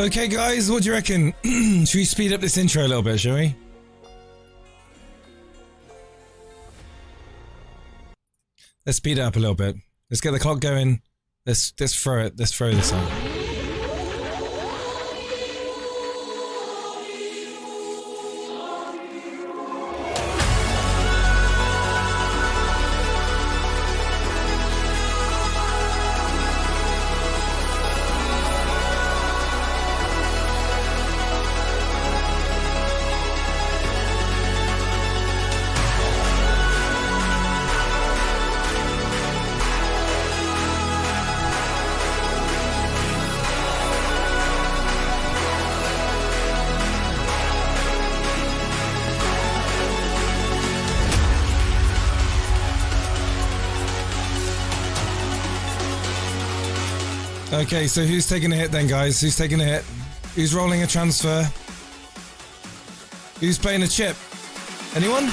Okay, guys, what do you reckon? Should we speed up this intro a little bit, shall we? Let's speed it up a little bit. Let's get the clock going. Let's throw it. Let's throw this on. Okay, so who's taking a hit then, guys? Who's taking a hit? Who's rolling a transfer? Who's playing a chip? Anyone?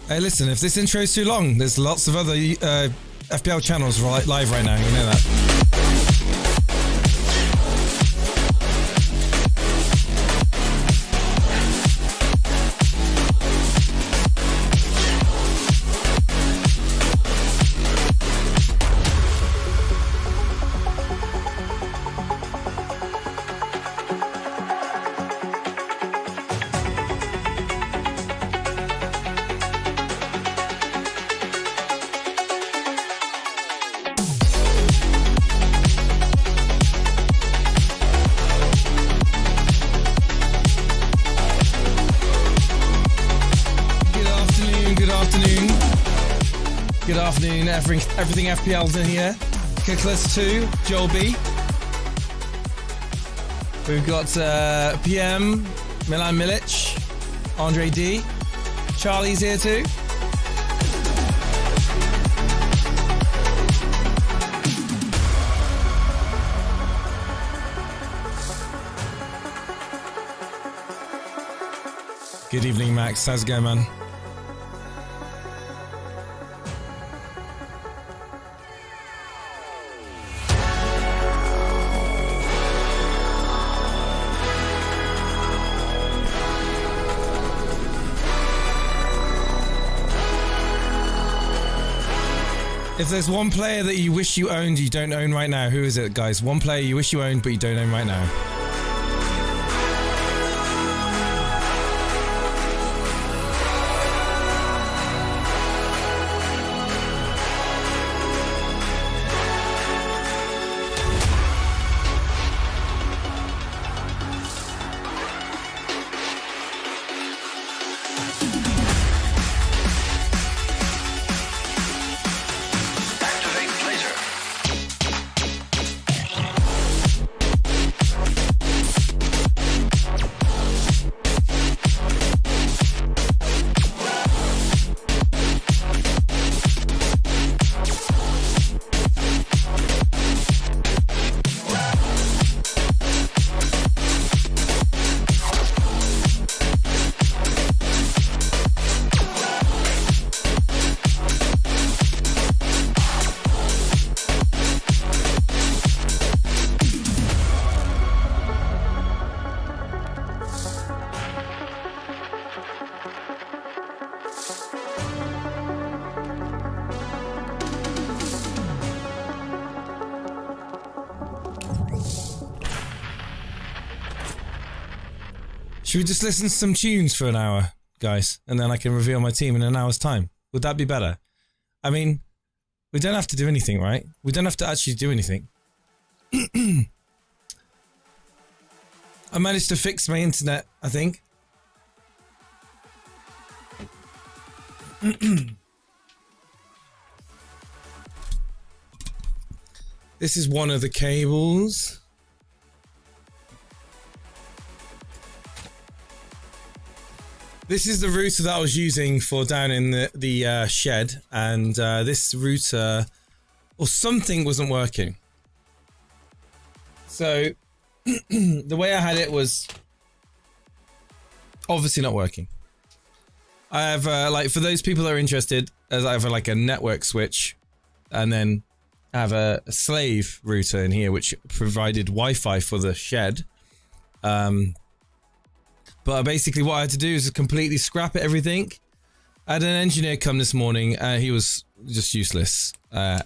Hey, listen, if this intro is too long, there's lots of other FPL channels live right now, you know that. Everything FPL's in here. Kickless 2, Joel B. We've got PM, Milan Milic, Andre D. Charlie's here too. Good evening, Max. How's it going, man? If there's one player that you wish you owned, you don't own right now, who is it, guys? One player you wish you owned, but you don't own right now. Should we just listen to some tunes for an hour, guys? And then I can reveal my team in an hour's time. Would that be better? I mean, we don't have to do anything, right? We don't have to actually do anything. I managed to fix my internet, I think. This is one of the cables. This is the router that I was using for down in the shed, and this router or something wasn't working. So the way I had it was Obviously not working. I have, like, for those people that are interested, as I have like a network switch, and then I have a slave router in here, which provided Wi-Fi for the shed. But basically what I had to do is completely scrap everything. I had an engineer come this morning. He was just useless. There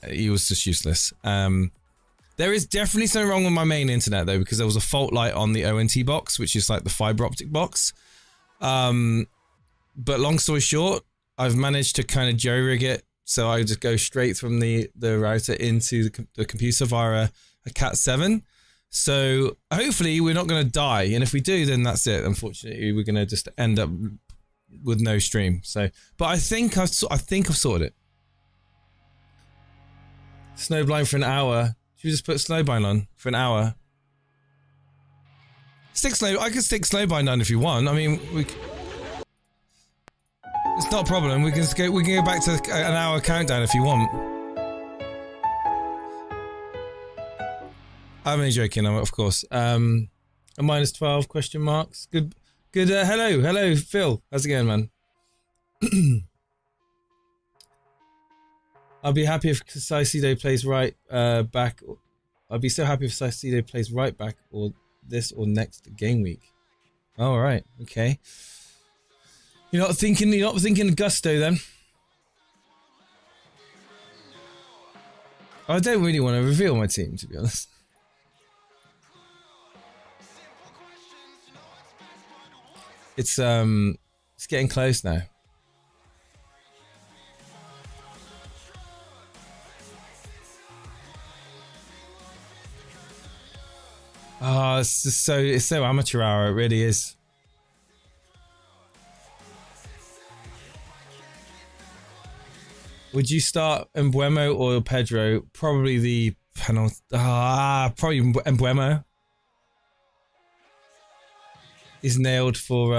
is definitely something wrong with my main internet though, because there was a fault light on the ONT box, which is like the fiber optic box. But long story short, I've managed to kind of jerry rig it. So I just go straight from the router into the computer via a Cat 7. So hopefully we're not going to die. And if we do, then that's it. Unfortunately, we're going to just end up with no stream. So, but I think I've sorted it. Snowblind for an hour. Should we just put Snowblind on for an hour? I can stick Snowblind on if you want. I mean, it's not a problem. We can go back to an hour countdown if you want. I'm only joking, of course. A minus 12 question marks. Good. Hello, Phil. How's it going, man? I'll be happy if Saicedo plays right back. I'll be so happy if Saicedo plays right back or this or next game week. All right, okay. You're not thinking Gusto then? I don't really want to reveal my team, to be honest. It's getting close now. Oh, it's so amateur hour, it really is. Would you start Mbuemo or Pedro? Probably the penalty. Probably Mbuemo. Is nailed for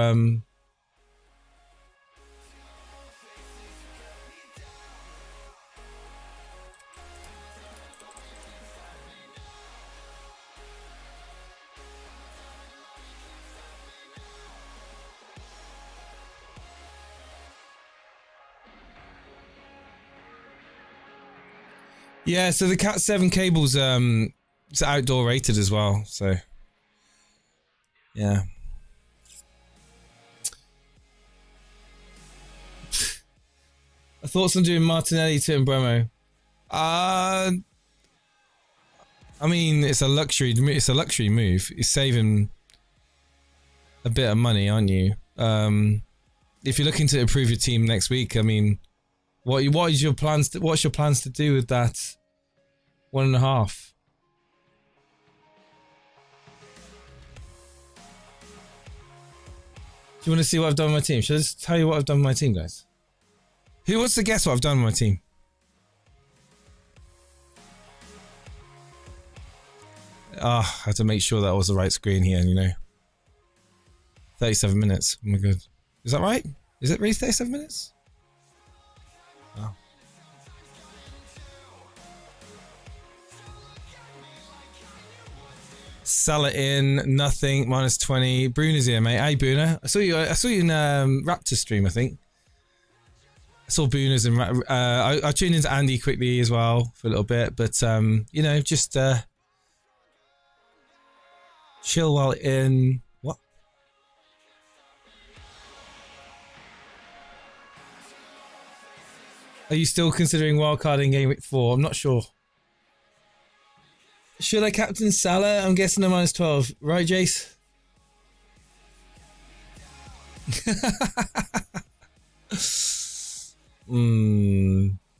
yeah, so the Cat 7 cable's it's outdoor rated as well, so yeah. Thoughts on doing Martinelli to Mbuemo? I mean, it's a luxury move. You're saving a bit of money, aren't you? If you're looking to improve your team next week, I mean, what's your plans to do with that 1.5? Do you want to see what I've done with my team? Should I just tell you what I've done with my team, guys? Who wants to guess what I've done with my team? I had to make sure that was the right screen here, you know. 37 minutes. Oh my god. Is that right? Is it really 37 minutes? Oh. Salah in, nothing, minus 20. Bruno's here, mate. Hey, Bruno. I saw you in Raptor stream, I think. I saw Booners and I tuned into Andy quickly as well for a little bit, but you know, just chill while in. What? Are you still considering wildcard in game week 4? I'm not sure. Should I captain Salah? I'm guessing a minus 12, right, Jace?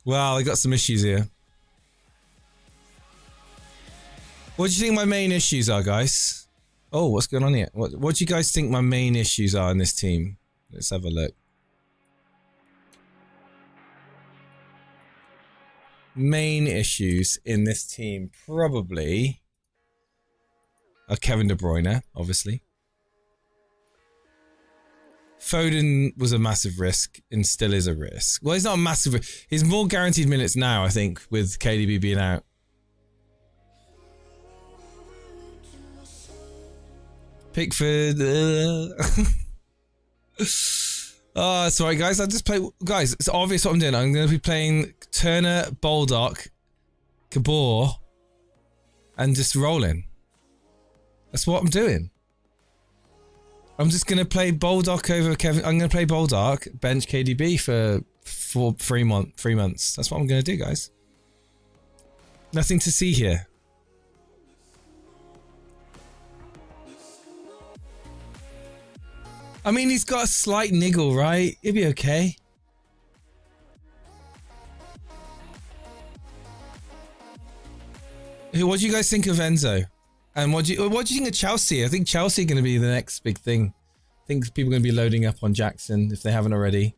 Well, I got some issues here. What do you think my main issues are, guys? Oh, what's going on here? What do you guys think my main issues are in this team? Let's have a look. Main issues in this team probably are Kevin De Bruyne, obviously. Foden was a massive risk and still is a risk. Well, he's not a massive risk. He's more guaranteed minutes now, I think, with KDB being out. Pickford. Oh, that's right, guys. I just play. Guys, it's obvious what I'm doing. I'm going to be playing Turner, Baldock, Gabor, and just rolling. That's what I'm doing. I'm just going to play Baldock over Kevin. I'm going to play Baldock, bench KDB for 3 months. That's what I'm going to do, guys. Nothing to see here. I mean, he's got a slight niggle, right? He'll be okay. What do you guys think of Enzo? And what do you think of Chelsea? I think Chelsea are going to be the next big thing. I think people are going to be loading up on Jackson if they haven't already.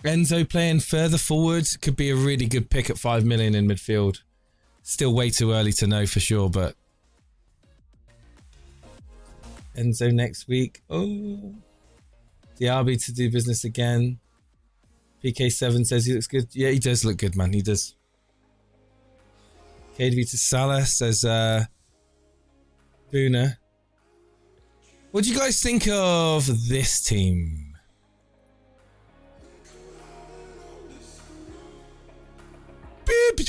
Enzo playing further forward could be a really good pick at 5 million in midfield. Still way too early to know for sure, but Enzo next week. Oh, Diaby to do business again. PK7 says he looks good. Yeah, he does look good, man. He does. KDB to Salah says Boona. What do you guys think of this team? He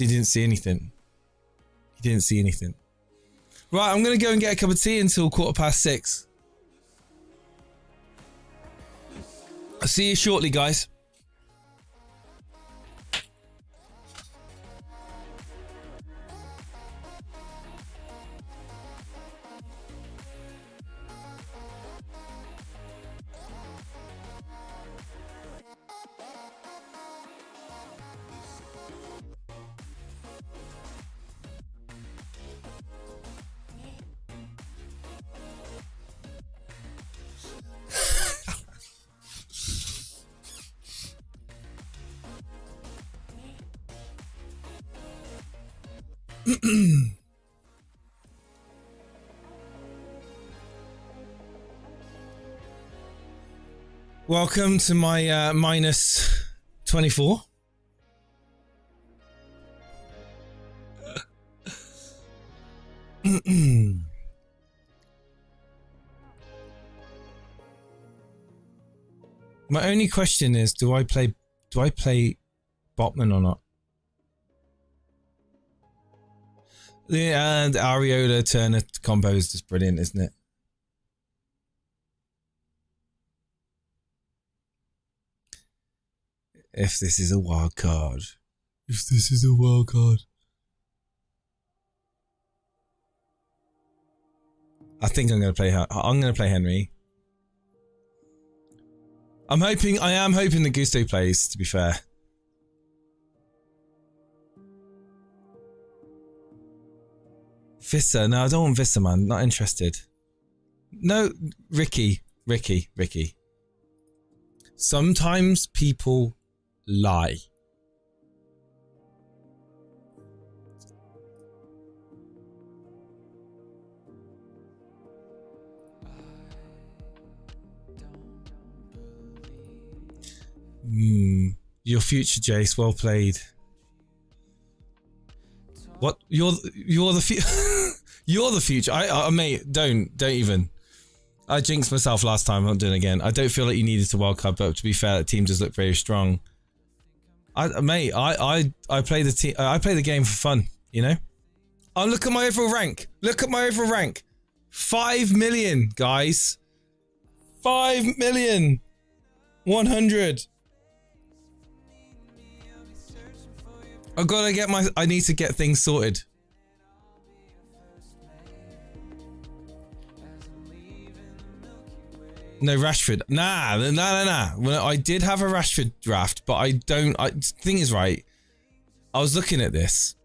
didn't see anything. He didn't see anything. Right, I'm gonna go and get a cup of tea until 6:15. I'll see you shortly, guys. Welcome to my minus 24. My only question is, do I play Botman or not? The Areola Turner combo is just brilliant, isn't it? If this is a wild card. If this is a wild card. I think I'm going to play Henry. I am hoping that Gusto plays, to be fair. Visser, no, I don't want Visser, man. Not interested. No, Ricky. Sometimes people lie. Your future, Jace. Well played. What? You're the future. You're the future. Mate, don't even. I jinxed myself last time. I'm not doing it again. I don't feel like you needed to wildcard, but to be fair, the team does look very strong. I play the team. I play the game for fun. You know. Oh, look at my overall rank. Look at my overall rank. 5 million, guys. 5 million. 100. I need to get things sorted. No, Rashford. Nah. Well, I did have a Rashford draft, but thing is, right, I was looking at this,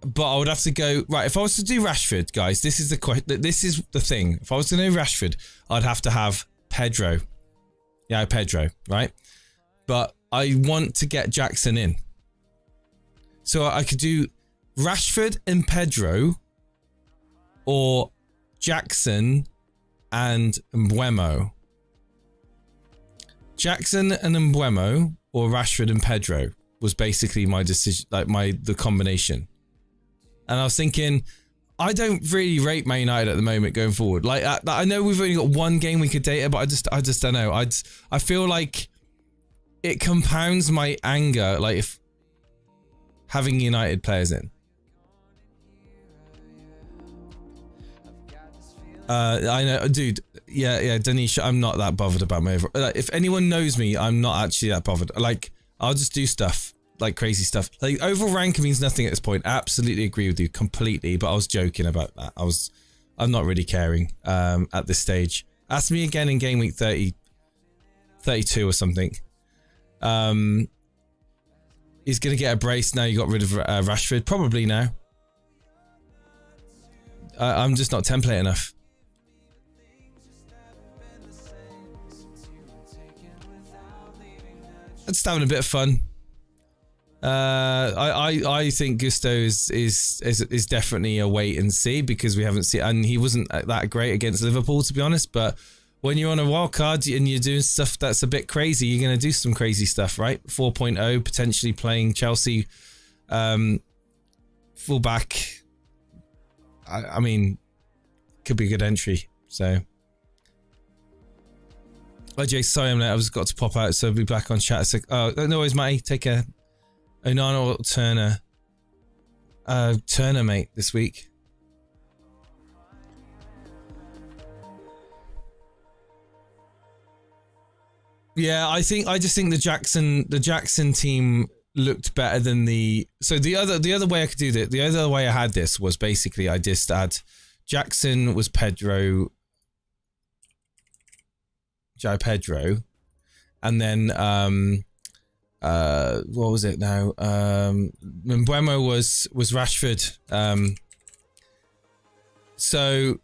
but I would have to go, right, if I was to do Rashford, guys, this is the thing. If I was to do Rashford, I'd have to have Pedro. Yeah, Pedro, right? But I want to get Jackson in. So I could do Rashford and Pedro, or Jackson and Mbeumo. Jackson and Mbuemo or Rashford and Pedro was basically my decision, like the combination. And I was thinking, I don't really rate Man United at the moment going forward. Like I know we've only got one game week of data, but I just don't know. I feel like it compounds my anger, like if having United players in. I know, dude. Yeah, Danish. I'm not that bothered about my overall. Like, if anyone knows me, I'm not actually that bothered. Like, I'll just do stuff, like crazy stuff. Like, overall rank means nothing at this point. Absolutely agree with you completely. But I was joking about that. I'm not really caring at this stage. Ask me again in game week 30, 32 or something. He's gonna get a brace now. You got rid of Rashford, probably now. I'm just not template enough. Just having a bit of fun. I think Gusto is definitely a wait and see because we haven't seen, and he wasn't that great against Liverpool, to be honest. But when you're on a wild card and you're doing stuff that's a bit crazy, you're going to do some crazy stuff, right? 4.0 potentially playing Chelsea fullback. I mean, could be a good entry. So. Oh, Jay, sorry I'm late. I was got to pop out, so I'll be back on chat. Oh, no worries, Matty. Take care. Onana or Turner? Turner, mate, this week. Yeah, I just think the Jackson team looked better than the. So the other way I could do that, the other way I had this was basically I just had Jackson was Pedro. Joe Pedro, and then what was it now? Mbuemo was Rashford. So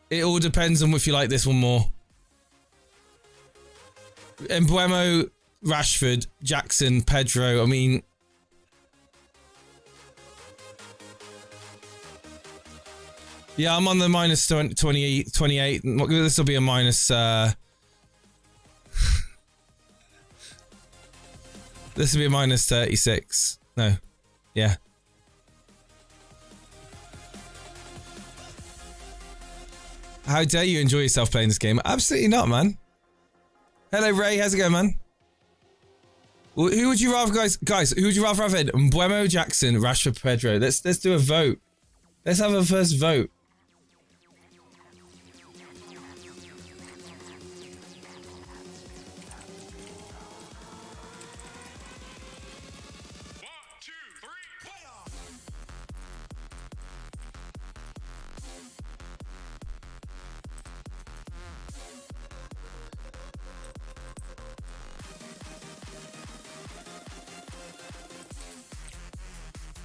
it all depends on if you like this one more. Mbuemo, Rashford, Jackson, Pedro. I mean, yeah, I'm on the minus 28. This will be a minus. This will be a minus 36. No. Yeah. How dare you enjoy yourself playing this game? Absolutely not, man. Hello, Ray. How's it going, man? Who would you rather, guys? Who would you rather have in? Mbuemo, Jackson, Rashford, Pedro. Let's do a vote. Let's have a first vote.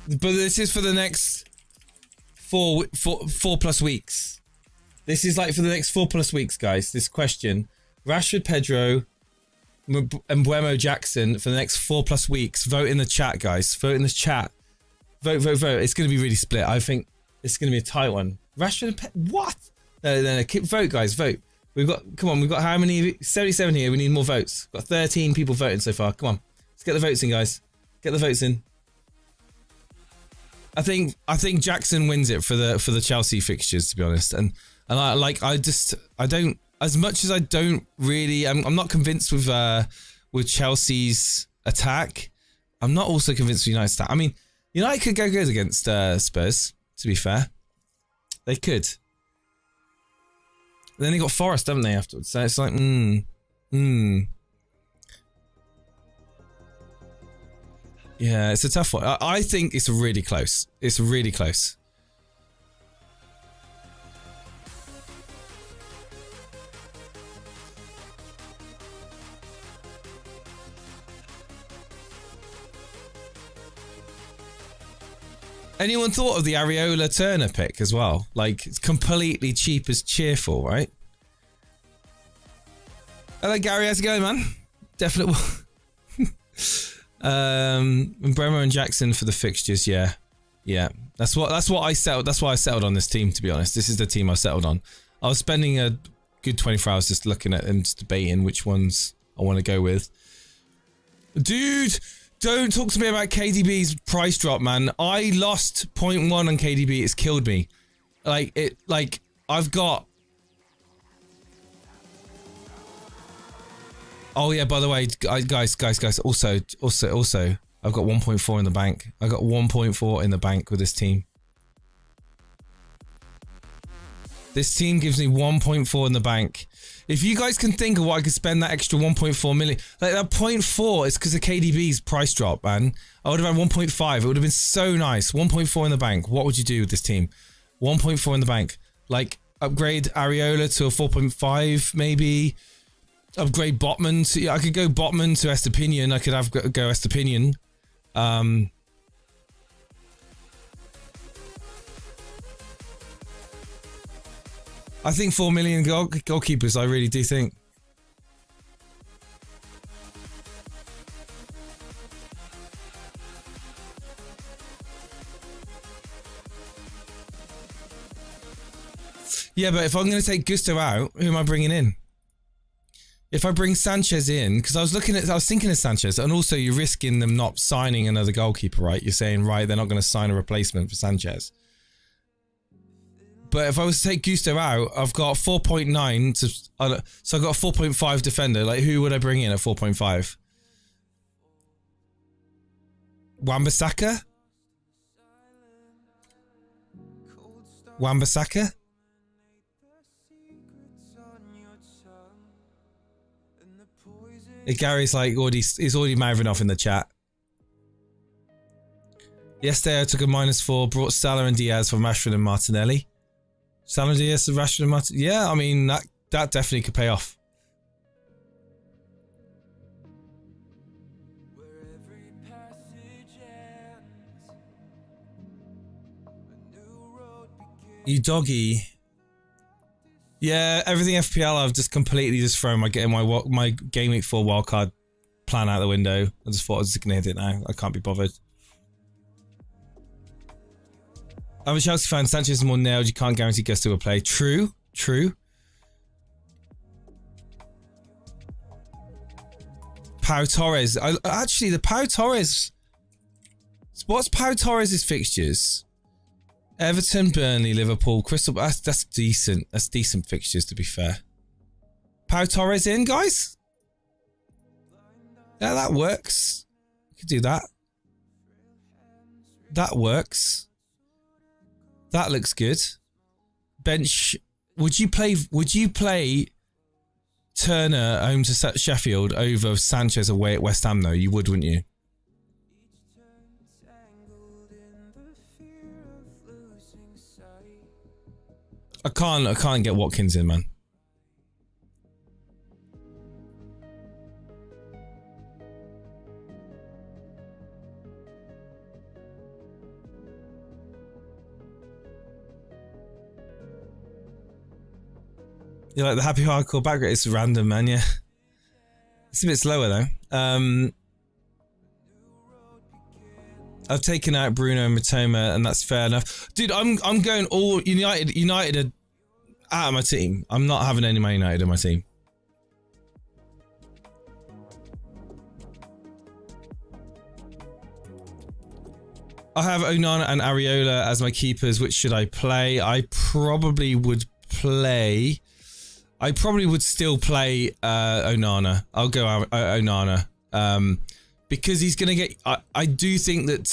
But this is for the next four plus weeks. This is like for the next 4+ weeks, guys. This question. Rashford, Pedro, and Mbuemo, Jackson for the next 4+ weeks. Vote in the chat, guys. Vote in the chat. Vote. It's going to be really split. I think it's going to be a tight one. Rashford and what? No. Vote, guys. Vote. We've got how many? 77 here. We need more votes. We've got 13 people voting so far. Come on. Let's get the votes in, guys. Get the votes in. I think Jackson wins it for the Chelsea fixtures, to be honest, and I don't, as much as I don't really, I'm not convinced with Chelsea's attack. I'm not also convinced with United's attack. I mean, United could go good against Spurs. To be fair, they could. Then they got Forest, haven't they? Afterwards, so it's like, Yeah, it's a tough one. I think it's really close. It's really close. Anyone thought of the Areola Turner pick as well? Like, it's completely cheap as cheerful, right? Hello, Gary. How's it going, man? Definitely. Mbuemo and Jackson for the fixtures, yeah. That's what I settled. That's why I settled on this team, to be honest. This is the team I settled on. I was spending a good 24 hours just looking at and just debating which ones I want to go with. Dude, don't talk to me about KDB's price drop, man. I lost 0.1 on KDB. It's killed me. I've got... Oh yeah, by the way, guys. Also, I've got 1.4 in the bank. I got 1.4 in the bank with this team. This team gives me 1.4 in the bank. If you guys can think of what I could spend that extra 1.4 million, like that 0.4 is because of KDB's price drop, man. I would have had 1.5. It would have been so nice. 1.4 in the bank. What would you do with this team? 1.4 in the bank. Like upgrade Areola to a 4.5 maybe. Upgrade Botman to, I could go Botman to Estepinian. I could have go Estepinian. I think 4 million goalkeepers, I really do think. Yeah, but if I'm going to take Gusto out, who am I bringing in? If I bring Sanchez in, because I was thinking of Sanchez, and also you're risking them not signing another goalkeeper, right? You're saying, right, they're not going to sign a replacement for Sanchez. But if I was to take Gusto out, I've got 4.9 to... So I've got a 4.5 defender. Like, who would I bring in at 4.5? Wan-Bissaka? Wan-Bissaka? Gary's like, he's already mouthing off in the chat. Yesterday I took a -4, brought Salah and Diaz from Rashford and Martinelli. Salah, Diaz, Rashford and Martinelli. Yeah, I mean, that definitely could pay off. You doggy. Yeah, everything FPL I've just completely just thrown my Game Week 4 wildcard plan out the window. I just thought I was just going to hit it now. I can't be bothered. I'm a Chelsea fan. Sanchez is more nailed. You can't guarantee Gusto will play. True. Pau Torres. Actually, the Pau Torres... What's Pau Torres' fixtures? Everton, Burnley, Liverpool, Crystal... That's decent. That's decent fixtures, to be fair. Pau Torres in, guys? Yeah, that works. You could do that. That works. That looks good. Bench. Would you play Turner home to Sheffield over Sanchez away at West Ham though? You would, wouldn't you? I can't get Watkins in, man. You like the happy hardcore background? It's random, man, yeah. It's a bit slower though. I've taken out Bruno and Matoma, and that's fair enough. Dude, I'm going all United are out of my team. I'm not having any Man United in my team. I have Onana and Areola as my keepers. Which should I play? I probably would still play Onana. I'll go Onana. Because he's going to get... I do think that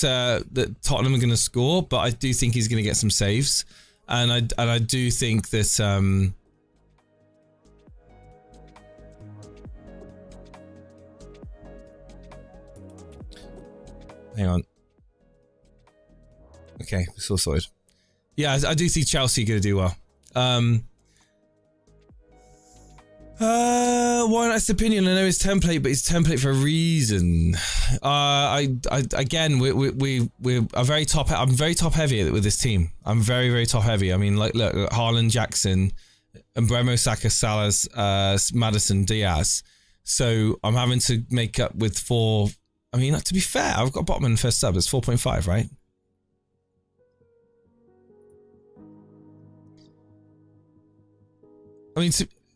that Tottenham are going to score, but I do think he's going to get some saves. And I do think that... hang on. Okay, it's all sorted. Yeah, I do see Chelsea going to do well. Why not Estepinian? I know his template, but his template for a reason. Again, we're very top. I'm very top heavy with this team. I'm very, very top heavy. I mean, like, look, Haaland, Jackson, Mbeumo, Saka, Salah, Maddison, Diaz. So I'm having to make up with 4. I mean, to be fair, I've got Botman first sub. It's 4.5, right? I mean,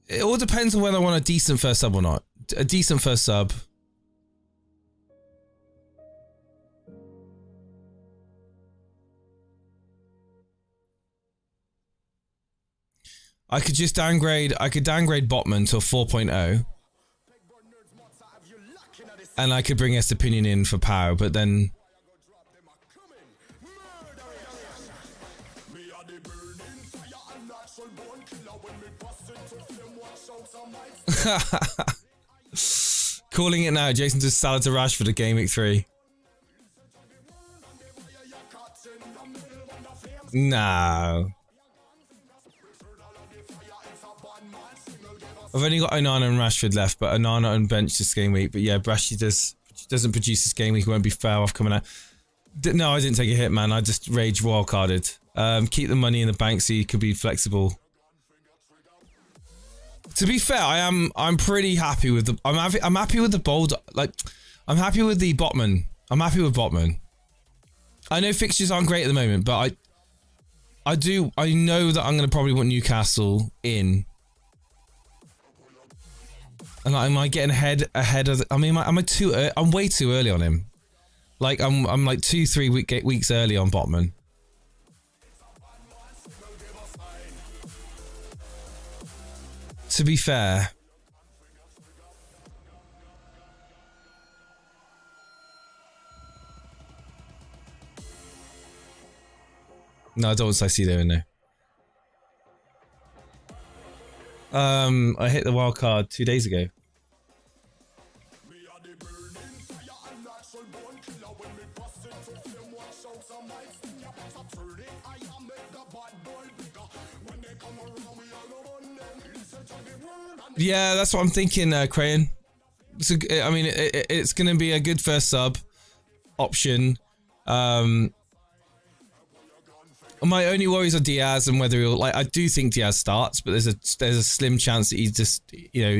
it all depends on whether I want a decent first sub or not. a decent first sub. I could just downgrade. I could downgrade Botman to a 4.0. And I could bring Estepinian in for power, but then... Calling it now. Jason does Salah to Rashford at GameWeek 3. No. I've only got Onana and Rashford left, but Onana on bench this game week. But yeah, Brashy doesn't produce this game week. He won't be fair off coming out. No, I didn't take a hit, man. I just rage wildcarded. Keep the money in the bank so you could be flexible. To be fair, I'm pretty happy with the. I'm happy with the bold. Like, I'm happy with the Botman. I'm happy with Botman. I know fixtures aren't great at the moment, but I know that I'm going to probably want Newcastle in. And am I getting ahead of? I mean, am I too? I'm way too early on him. Like I'm like 2-3 weeks early on Botman. To be fair, no, I don't want Saicedo in there. I hit the wild card 2 days ago. Yeah, that's what I'm thinking, Crayon. So, I mean, it's going to be a good first sub option. My only worries are Diaz and whether he'll, like, I do think Diaz starts, but there's a slim chance that he's just, you know,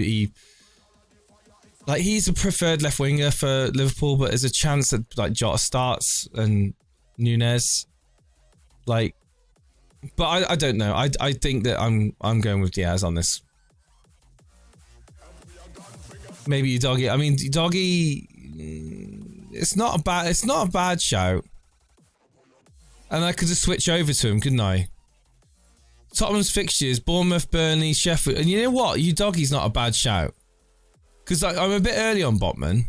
he's a preferred left winger for Liverpool, but there's a chance that like Jota starts and Nunez, like, but I don't know. I think that I'm going with Diaz on this. Maybe Doggy. I mean, Doggy. It's not a bad shout. And I could just switch over to him, couldn't I? Tottenham's fixtures: Bournemouth, Burnley, Sheffield. And you know what? Doggy's not a bad shout. Because I'm a bit early on Botman.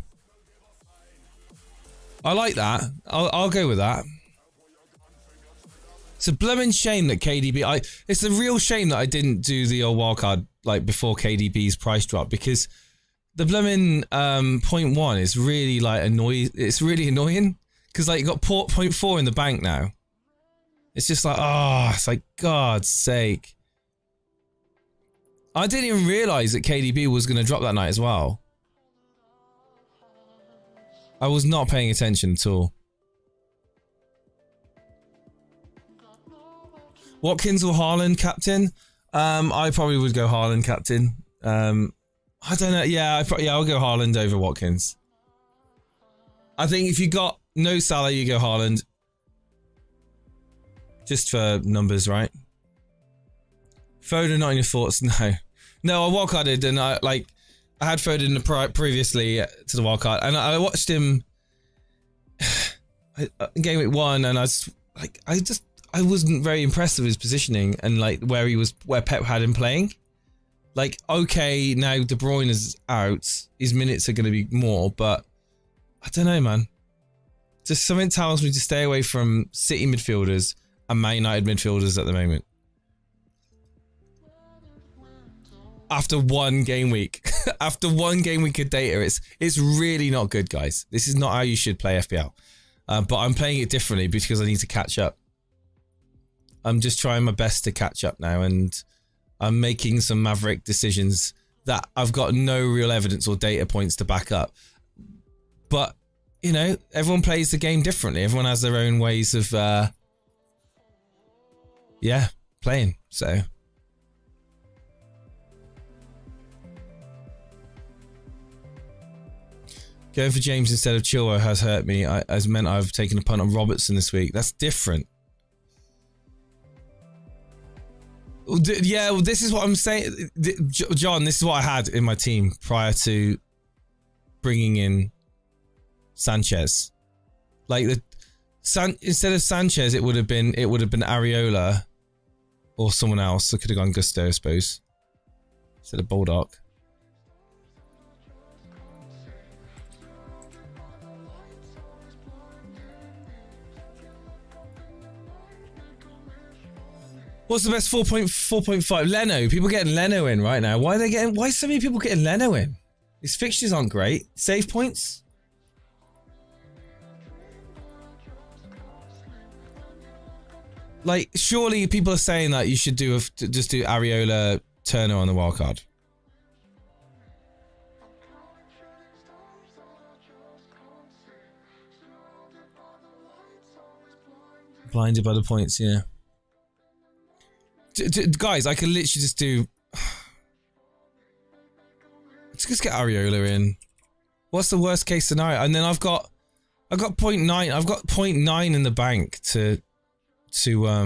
I like that. I'll go with that. It's a blooming shame that KDB. It's a real shame that I didn't do the old wildcard like before KDB's price drop, because the blooming 0.1 is really like annoying. It's really annoying because like you got 0.4 in the bank now. It's just like, oh, it's like, God's sake. I didn't even realise that KDB was going to drop that night as well. I was not paying attention at all. Watkins or Haaland captain? I probably would go Haaland captain. I don't know. Yeah, I'll go Haaland over Watkins. I think if you got no Salah, you go Haaland. Just for numbers, right? Foden, not in your thoughts? No. No, I wildcarded and I had Foden previously to the wildcard, and I watched him in game week 1, and I wasn't very impressed with his positioning and like where Pep had him playing. Like, okay, now De Bruyne is out, his minutes are going to be more, but I don't know, man. Just something tells me to stay away from City midfielders and Man United midfielders at the moment. After one game week. After one game week of data, it's really not good, guys. This is not how you should play FPL. But I'm playing it differently because I need to catch up. I'm just trying my best to catch up now, and I'm making some maverick decisions that I've got no real evidence or data points to back up. But, you know, everyone plays the game differently. Everyone has their own ways of, playing. So... Going for James instead of Chilwell has hurt me. Has meant I've taken a punt on Robertson this week. That's different. Yeah, well, this is what I'm saying. John, this is what I had in my team prior to bringing in Sanchez. Like instead of Sanchez, it would have been Areola or someone else. I could have gone Gusto, I suppose, instead of Baldock. What's the best 4.5? Leno. People getting Leno in right now. Why are so many people getting Leno in? His fixtures aren't great. Save points? Like, surely people are saying that you should just do Areola, Turner on the wildcard. Blinded by the points, yeah. Guys, I could literally just do... Let's just get Areola in. What's the worst case scenario? And then I've got 0.9. I've got 0.9 in the bank to I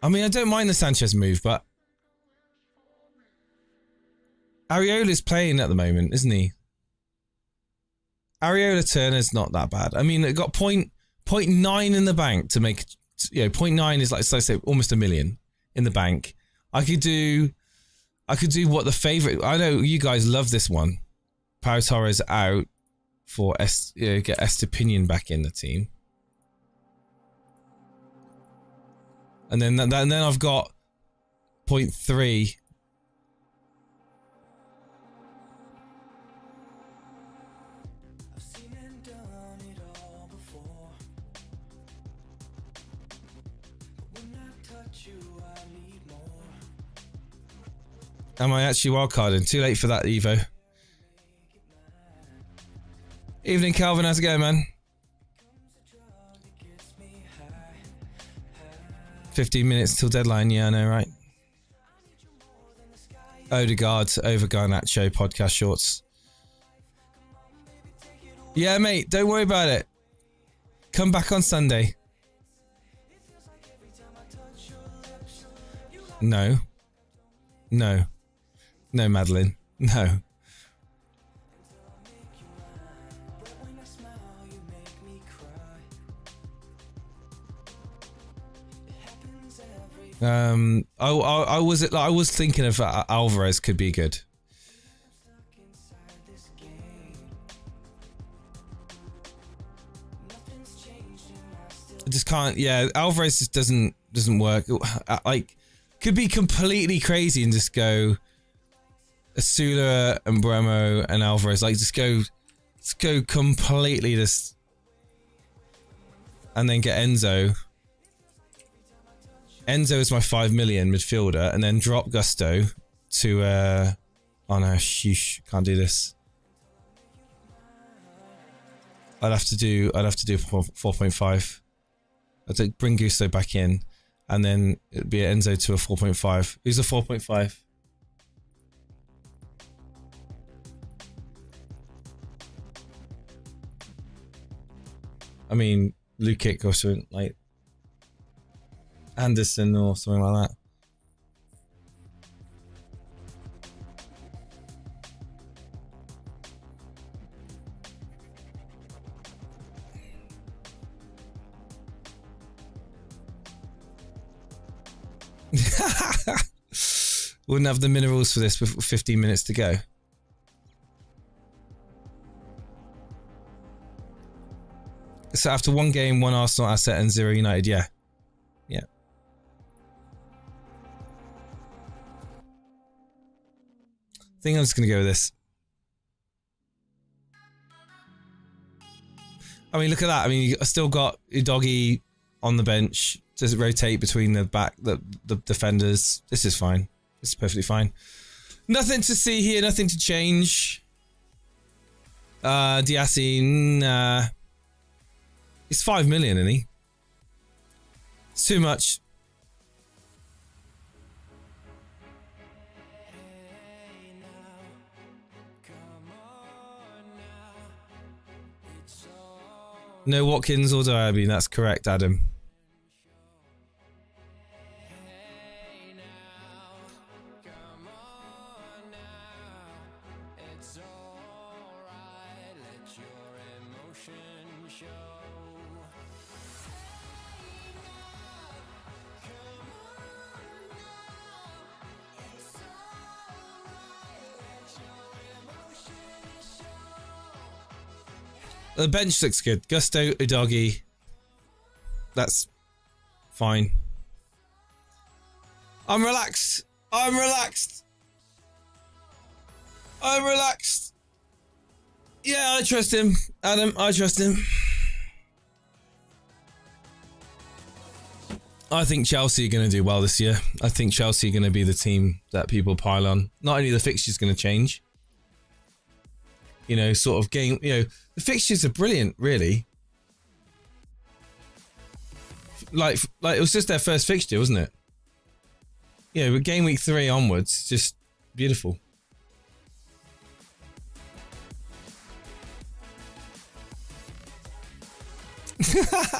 mean, I don't mind the Sanchez move, but Areola's playing at the moment, isn't he? Areola Turner's not that bad. I mean, it got 0.9 in the bank to make, 0.9 is like, so I say, almost $1 million in the bank. I could do what the favorite. I know you guys love this one. Pau Torres out for get Estepinian back in the team, and then I've got 0.3. Am I actually wildcarding? Too late for that, Evo. Evening, Calvin. How's it going, man? 15 minutes till deadline. Yeah, I know, right? Odegaard over Garnacho podcast shorts. Yeah, mate. Don't worry about it. Come back on Sunday. No. No. No, Madeline. No. I was thinking of Alvarez could be good. I just can't. Yeah, Alvarez just doesn't work. Like, could be completely crazy and just go Asula and Bremo and Alvarez. Like, just go completely this, and then get Enzo. Enzo is my 5 million midfielder, and then drop Gusto to oh no, sheesh, can't do this. I'd have to do 4.5. I'd bring Gusto back in, and then it'd be Enzo to a 4.5. Who's a 4.5? I mean, Lukic or something like Anderson or something like that. Wouldn't have the minerals for this with 15 minutes to go. So after one game, one Arsenal asset and 0 United, yeah. Yeah. I think I'm just going to go with this. I mean, look at that. I mean, you still got Udogie on the bench to rotate between the defenders. This is fine. This is perfectly fine. Nothing to see here. Nothing to change. Diassi, nah. He's 5 million, isn't he? It's too much. No Watkins or Diaby. That's correct, Adam. The bench looks good. Gusto, Udogi. That's fine. I'm relaxed. I'm relaxed. I'm relaxed. Yeah, I trust him. Adam, I trust him. I think Chelsea are going to do well this year. I think Chelsea are going to be the team that people pile on. Not only the fixtures going to change. You know, sort of game, you know, the fixtures are brilliant, really. Like it was just their first fixture, wasn't it? Yeah, but game week 3 onwards, just beautiful.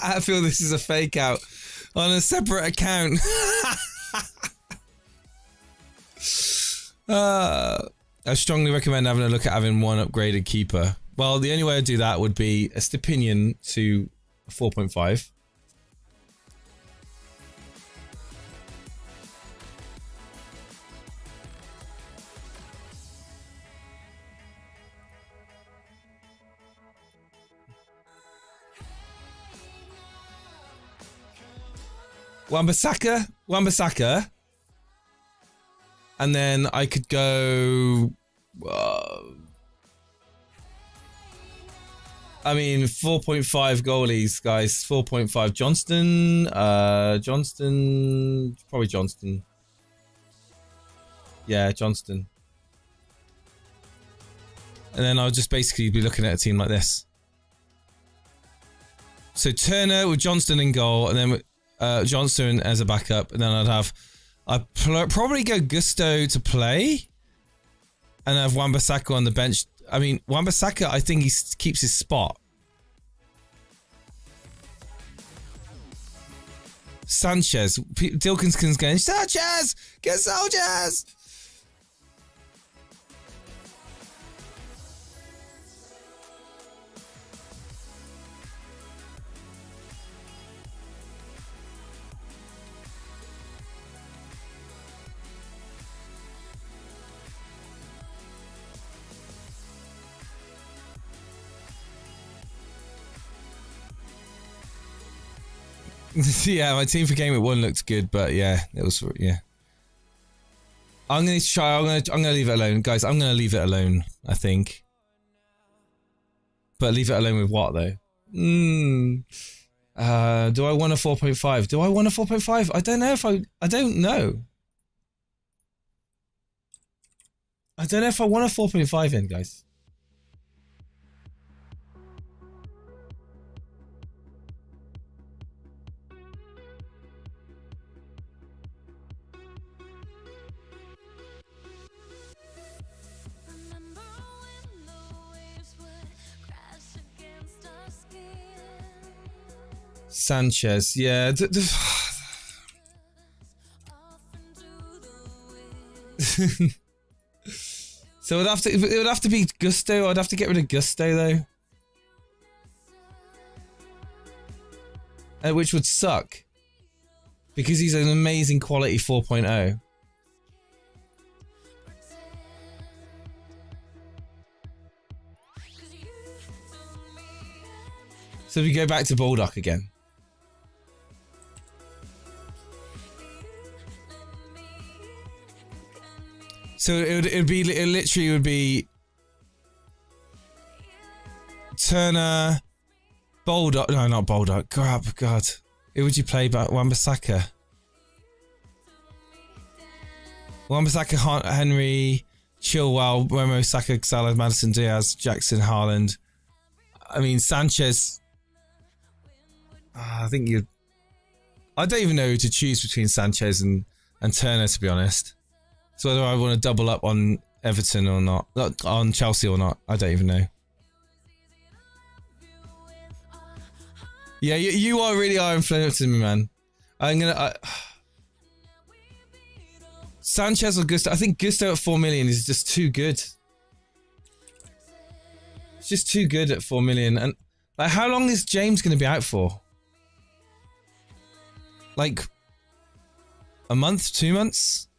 I feel this is a fake out on a separate account. I strongly recommend having a look at having one upgraded keeper. Well, the only way I'd do that would be a Stepinian to 4.5. Wan-Bissaka. And then I could go... I mean, 4.5 goalies, guys. 4.5. Johnston. Probably Johnston. Yeah, Johnston. And then I'll just basically be looking at a team like this. So Turner with Johnston in goal, and then Johnston as a backup, and then I'd probably go Gusto to play, and have Wan-Bissaka on the bench. I mean, Wan-Bissaka, I think he keeps his spot. Sanchez, Dilkinson's going, Sanchez, get Sanchez. Yeah, my team for game week 1 looked good, but yeah, it was, yeah. I'm gonna leave it alone, guys. I'm gonna leave it alone, I think. But leave it alone with what though? Do I want a 4.5? Do I want a 4.5? I don't know if I don't know. I don't know if I want a 4.5 in, guys. Sanchez, yeah. So it would have to be Gusto. I'd have to get rid of Gusto though, which would suck because he's an amazing quality 4.0. So we go back to Baldock again. So it literally would be Turner, Baldock. No, not Baldock. God. Who would you play back? Wan-Bissaka. Wan-Bissaka, Henry, Chilwell, Remo, Saka, Salah, Madison, Diaz, Jackson, Haaland. I mean, Sanchez. I think I don't even know who to choose between Sanchez and Turner, to be honest. So whether I want to double up on Everton or not, on Chelsea or not, I don't even know. Yeah, you really are influencing me, man. Sanchez or Gusto? I think Gusto at 4 million is just too good. It's just too good at 4 million, and Like, how long is James going to be out for? Like, a month, 2 months?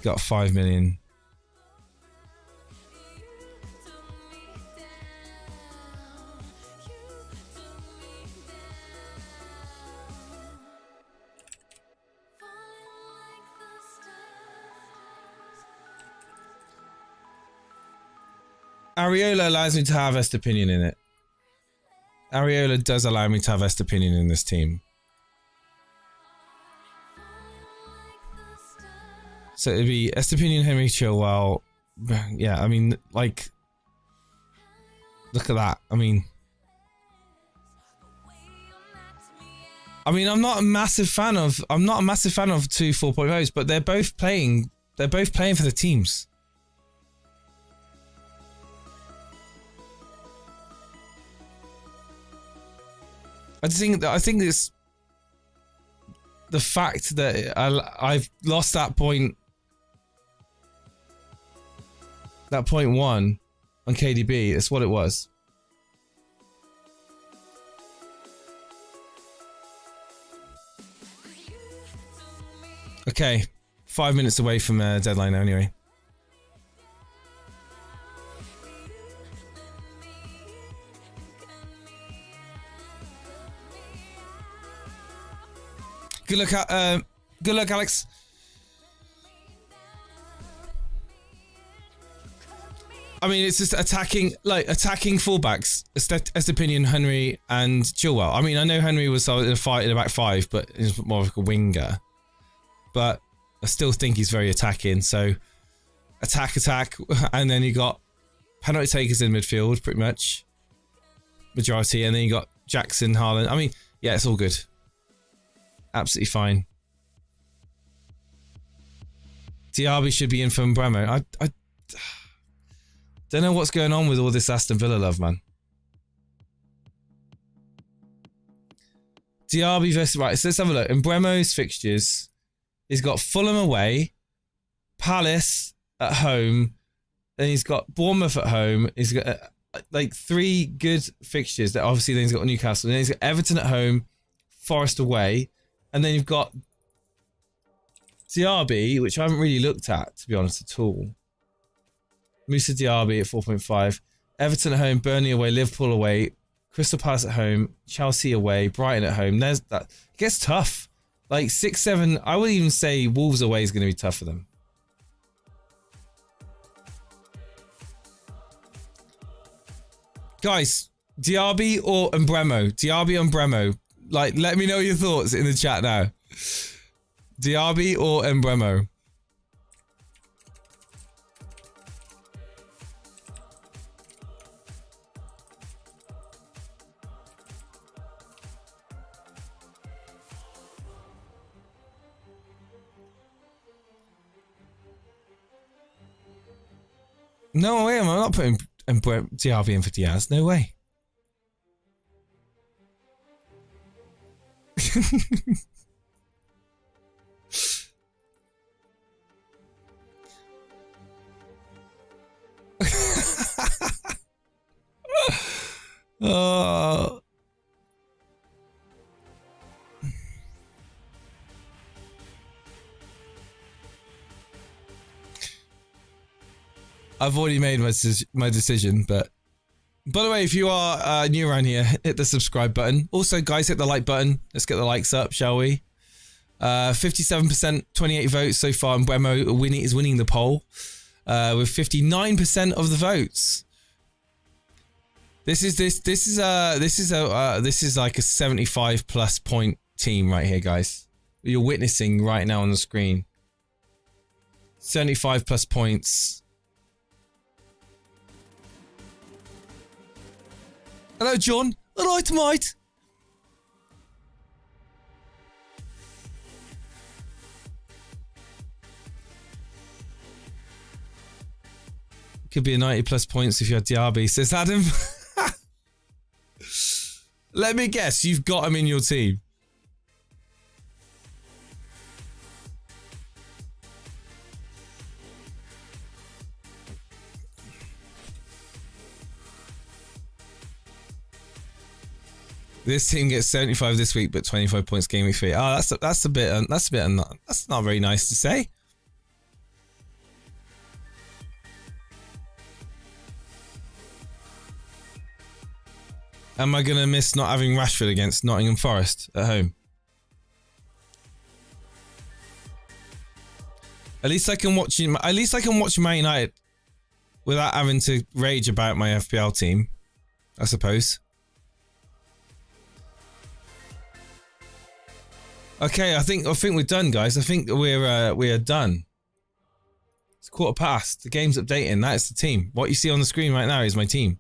Got 5 million. Areola allows me to have Estepinian in it. Areola does allow me to have Estepinian in this team. So it'd be Estepinian, Henry, Chilwell. Yeah, I mean, like, look at that. I mean, I'm not a massive fan of 2 4.0s, but they're both playing for the teams. I think it's the fact that I've lost that point 1 on KDB. It's what it was. Okay, 5 minutes away from deadline now anyway. Good luck, Alex. I mean, it's just attacking fullbacks. Estepinian, Henry, and Chilwell. I mean, I know Henry was in a fight in about 5, but he's more of a winger. But I still think he's very attacking. So, attack, and then you got penalty takers in midfield, pretty much. Majority, and then you got Jackson, Haaland. I mean, yeah, it's all good. Absolutely fine. Diaby should be in for Bremo. I don't know what's going on with all this Aston Villa love, man. Diaby versus... Right, so let's have a look. In Bremo's fixtures, he's got Fulham away, Palace at home, then he's got Bournemouth at home. He's got like 3 good fixtures. That obviously then he's got Newcastle. Then he's got Everton at home, Forest away. And then you've got Diaby, which I haven't really looked at, to be honest, at all. Moussa Diaby at 4.5. Everton at home, Burnley away, Liverpool away, Crystal Palace at home, Chelsea away, Brighton at home. There's that. It gets tough. Like 6, 7. I would even say Wolves away is going to be tough for them. Guys, Diaby or Bremo? Diaby and Bremo. Like, let me know your thoughts in the chat now. Diaby or Bremo? No way, I'm not putting Diaby in for Diaz. No way. Oh. I've already made my decision, but by the way, if you are new around here, hit the subscribe button. Also, guys, hit the like button. Let's get the likes up, shall we? 57%, 28 votes so far, and Bremo is winning the poll with 59% of the votes. This is like a 75+ point team right here, guys. You're witnessing right now on the screen. 75+ points. Hello, John. All right, mate. Could be a 90+ points if you had Diaby, says Adam. Let me guess, you've got him in your team. This team gets 75 this week, but 25 points game week 3. Oh, that's not very nice to say. Am I gonna miss not having Rashford against Nottingham Forest at home? At least I can watch Man United without having to rage about my FPL team, I suppose. Okay, I think we're done, guys. I think we are done. It's 1:15. The game's updating. That's the team. What you see on the screen right now is my team.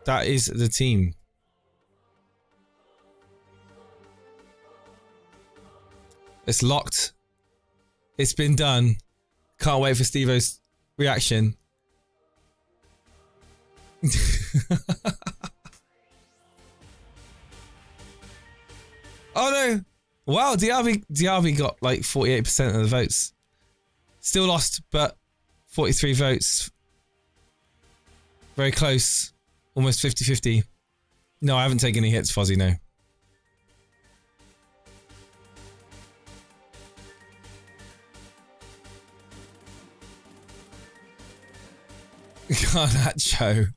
That is the team. It's locked. It's been done. Can't wait for Stevo's reaction. Oh no! Wow, Diaby got like 48% of the votes. Still lost, but 43 votes. Very close. Almost 50-50. No, I haven't taken any hits, Fozzie, no. Garnacho.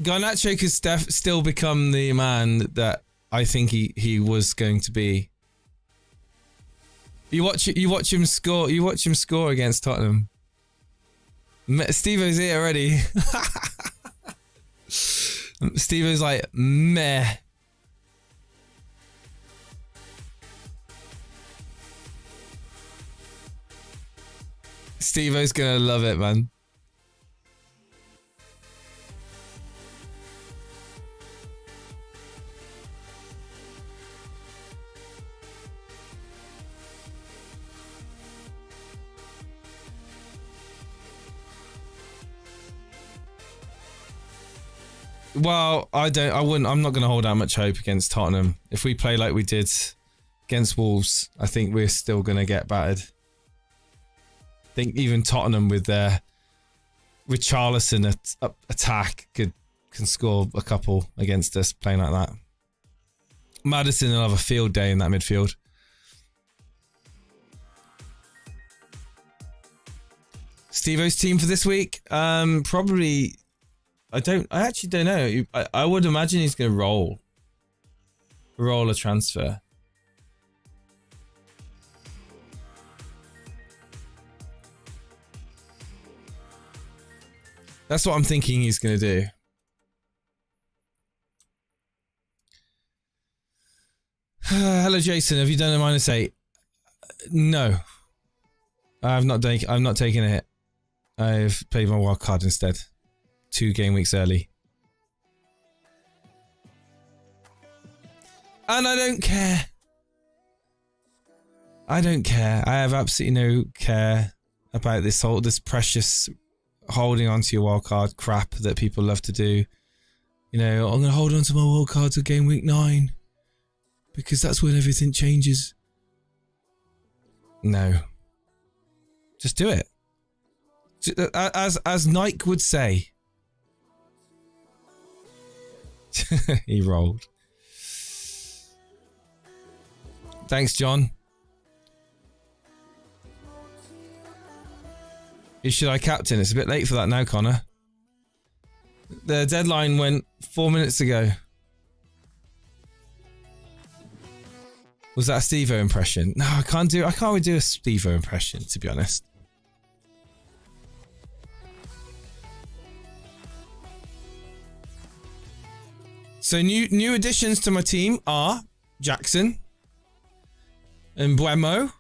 Garnacho could still become the man that I think he was going to be. You watch him score. You watch him score against Tottenham. Stevo's here already. Stevo's like meh. Stevo's gonna love it, man. Well, I'm not going to hold out much hope against Tottenham. If we play like we did against Wolves, I think we're still going to get battered. I think even Tottenham with their Richarlison attack can score a couple against us playing like that. Maddison will have a field day in that midfield. Stevo's team for this week? Probably... I actually don't know. I would imagine he's going to roll a transfer. That's what I'm thinking he's going to do. Hello, Jason. Have you done a -8? No, I'm not taking a hit. I've played my wildcard instead. 2 game weeks early. And I don't care. I don't care. I have absolutely no care about this precious holding onto your wildcard crap that people love to do. You know, I'm going to hold on to my wildcard till game week 9 because that's when everything changes. No. Just do it. As Nike would say. He rolled. Thanks, John. Who should I captain? It's a bit late for that now, Connor. The deadline went 4 minutes ago. Was that a Stevo impression? No, I can't really do a Stevo impression, to be honest. So new additions to my team are Jackson, Mbeumo,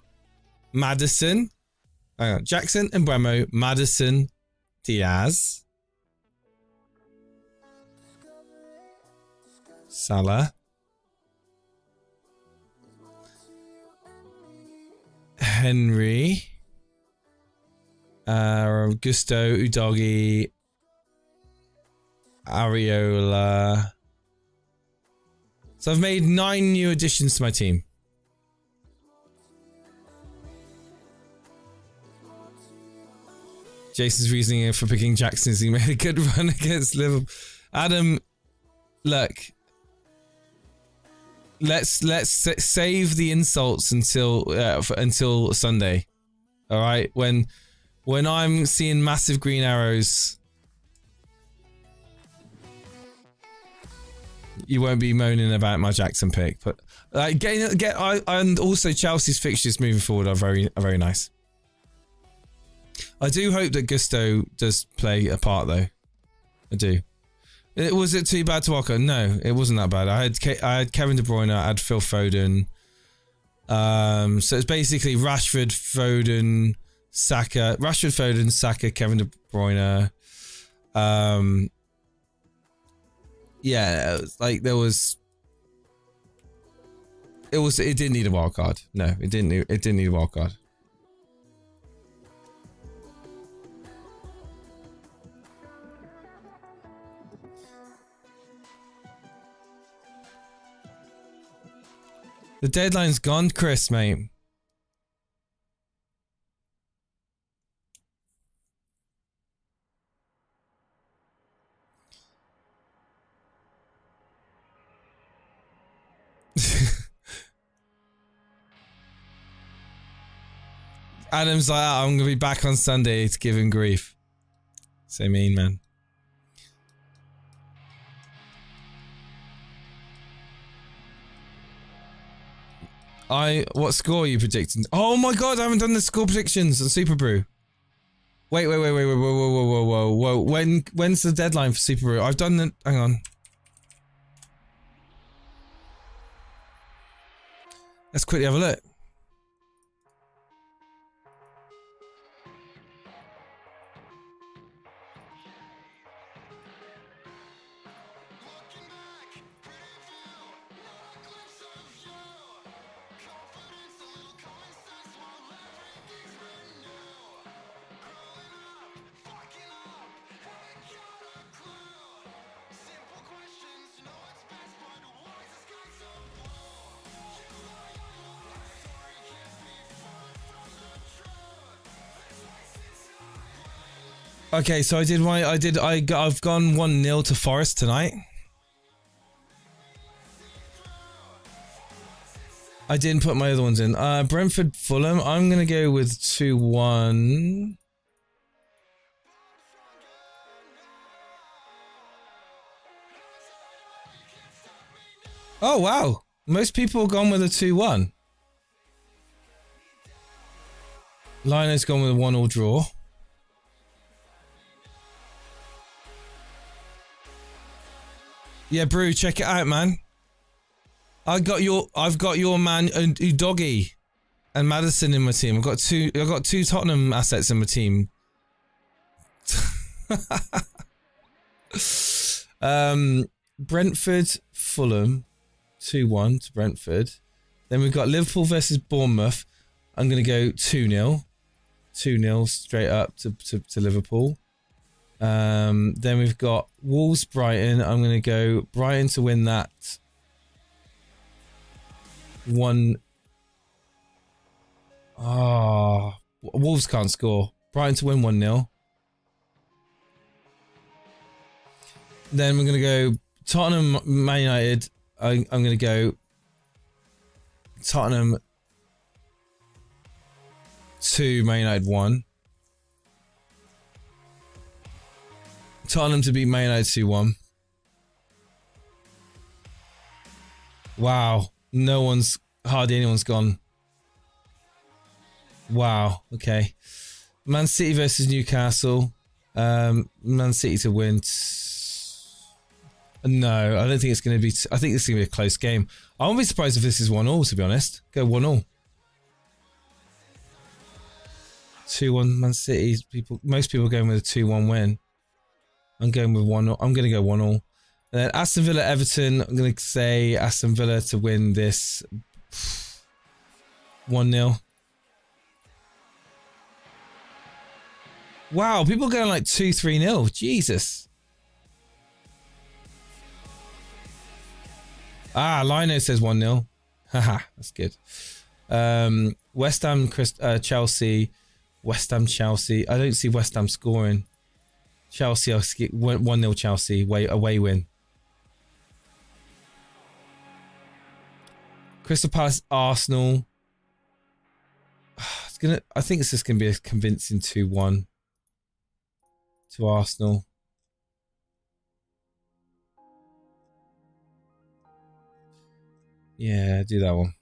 Maddison. Jackson, Mbeumo, Maddison, Diaz, Salah, Henry, Gusto, Udogi, Areola. So I've made 9 new additions to my team. Jason's reasoning for picking Jackson is he made a good run against Liverpool. Adam, look. Let's save the insults until Sunday. All right, when I'm seeing massive green arrows, you won't be moaning about my Jackson pick. But and also Chelsea's fixtures moving forward are very nice. I do hope that Gusto does play a part though. I do. Was it too bad to walk on? No, it wasn't that bad. I had Kevin De Bruyne, I had Phil Foden. So it's basically Rashford, Foden, Saka, Kevin De Bruyne. Yeah, like there was. It didn't need a wild card. No, it didn't need a wild card. The deadline's gone, Chris, mate. Adam's like, oh, I'm going to be back on Sunday to give him grief. So mean, man. What score are you predicting? Oh my god, I haven't done the score predictions on Super Brew. Wait, whoa. When's the deadline for Super Brew? I've done the, hang on. Let's quickly have a look. Okay, so I've gone 1-0 to Forest tonight. I didn't put my other ones in. Brentford, Fulham. I'm gonna go with 2-1. Oh wow, most people have gone with a 2-1. Lino's gone with a 1-1 draw. Yeah, Brew, check it out, man. I've got your man Udogi and Maddison in my team. I've got two Tottenham assets in my team. Brentford, Fulham, 2-1 to Brentford. Then we've got Liverpool versus Bournemouth. I'm gonna go 2-0. 2-0 straight up to Liverpool. Then we've got Wolves, Brighton. I'm going to go Brighton to win that. Wolves can't score. Brighton to win 1-0. Then we're going to go Tottenham, Man United. I'm going to go Tottenham 2, Man United 1. Tottenham to beat Man United 2-1. Wow. Hardly anyone's gone. Wow. Okay. Man City versus Newcastle. Man City to win. No, I don't think it's going to be... I think it's going to be a close game. I won't be surprised if this is 1-1, to be honest. Go 1-1. 2-1 Man City. Most people are going with a 2-1 win. I'm going with 1-0. I'm going to go 1-0. And then Aston Villa, Everton. I'm going to say Aston Villa to win this 1-0. Wow, people are going like 2-3-0. Jesus. Lino says 1-0. Haha, that's good. West Ham, Chelsea. West Ham, Chelsea. I don't see West Ham scoring. Chelsea, I'll skip 1-0 Chelsea, away win. Crystal Palace, Arsenal. I think it's just gonna be a convincing 2-1 to Arsenal. Yeah, do that one.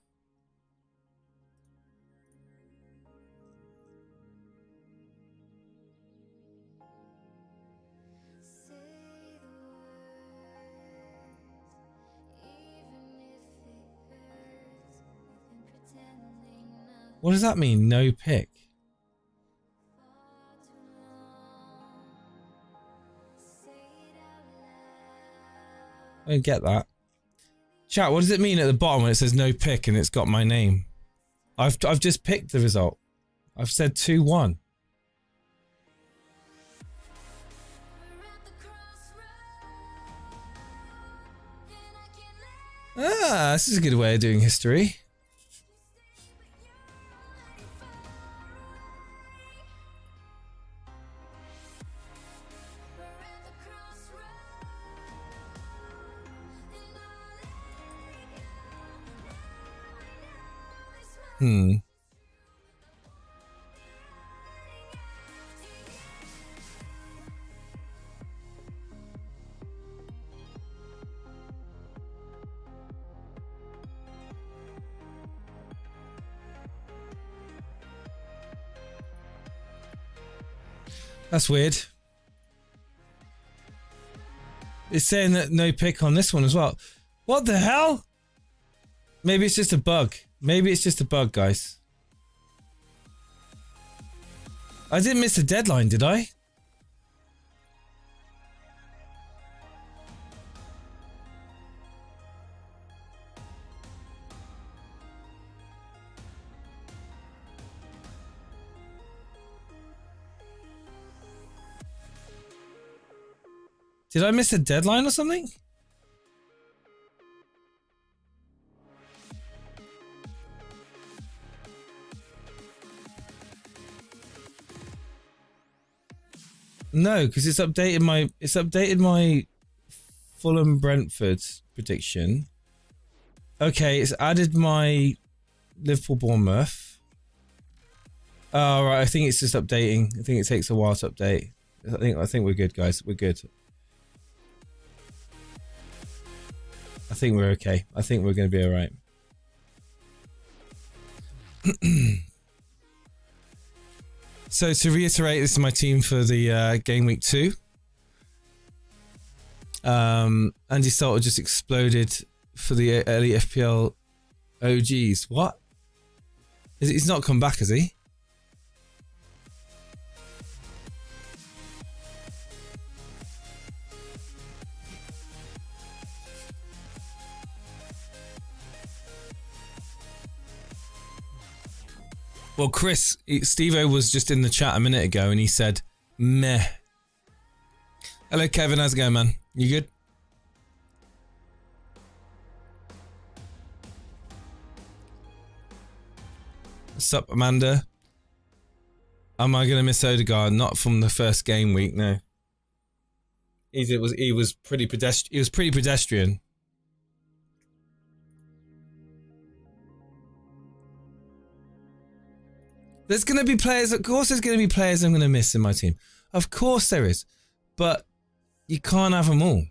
What does that mean? No pick. I don't get that. Chat, what does it mean at the bottom when it says no pick and it's got my name? I've just picked the result. I've said 2-1. Ah, this is a good way of doing history. That's weird. It's saying that no pick on this one as well. What the hell? Maybe it's just a bug. Maybe it's just a bug, guys. I didn't miss the deadline, did I? Did I miss a deadline or something? No, because it's updated my Fulham Brentford prediction. Okay, it's added my Liverpool Bournemouth. Oh, right, I think it's just updating. I think it takes a while to update. I think we're good, guys. We're good. I think we're okay. I think we're going to be all right. So to reiterate, this is my team for the game week 2. Andy Salter just exploded for the early FPL OGs. What? He's not come back, has he? Well, Chris, Stevo was just in the chat a minute ago and he said, meh. Hello, Kevin. How's it going, man? You good? What's up, Amanda? Am I going to miss Odegaard? Not from the first game week, no. He was pretty pedestrian. There's going to be players, of course there's going to be players I'm going to miss in my team. Of course there is. But you can't have them all.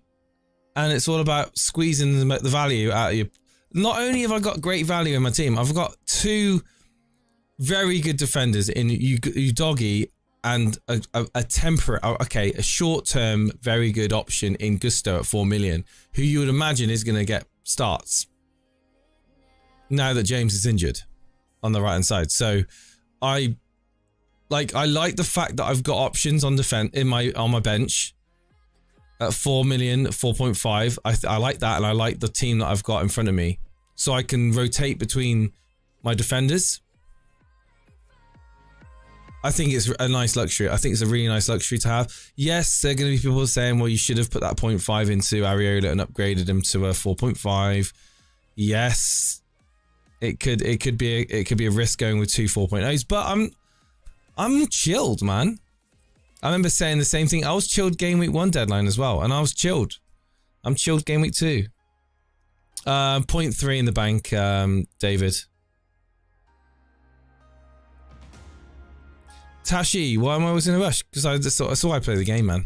And it's all about squeezing the value out of you. Not only have I got great value in my team, I've got 2 very good defenders in Udogie and a short-term very good option in Gusto at 4 million, who you would imagine is going to get starts now that James is injured on the right-hand side. So I like the fact that I've got options on defense on my bench at 4 million, 4.5. I like that, and I like the team that I've got in front of me, so I can rotate between my defenders. I think it's a nice luxury. I think it's a really nice luxury to have. Yes, there are going to be people saying, well, you should have put that 0.5 into Areola and upgraded him to a 4.5. Yes. It could be a risk going with 2 4.0s, but I'm chilled, man. I remember saying the same thing. I was chilled game week 1 deadline as well, and I was chilled. I'm chilled game week 2. 0.3 in the bank, David. Tashi, why am I always in a rush? Because that's how I play the game, man.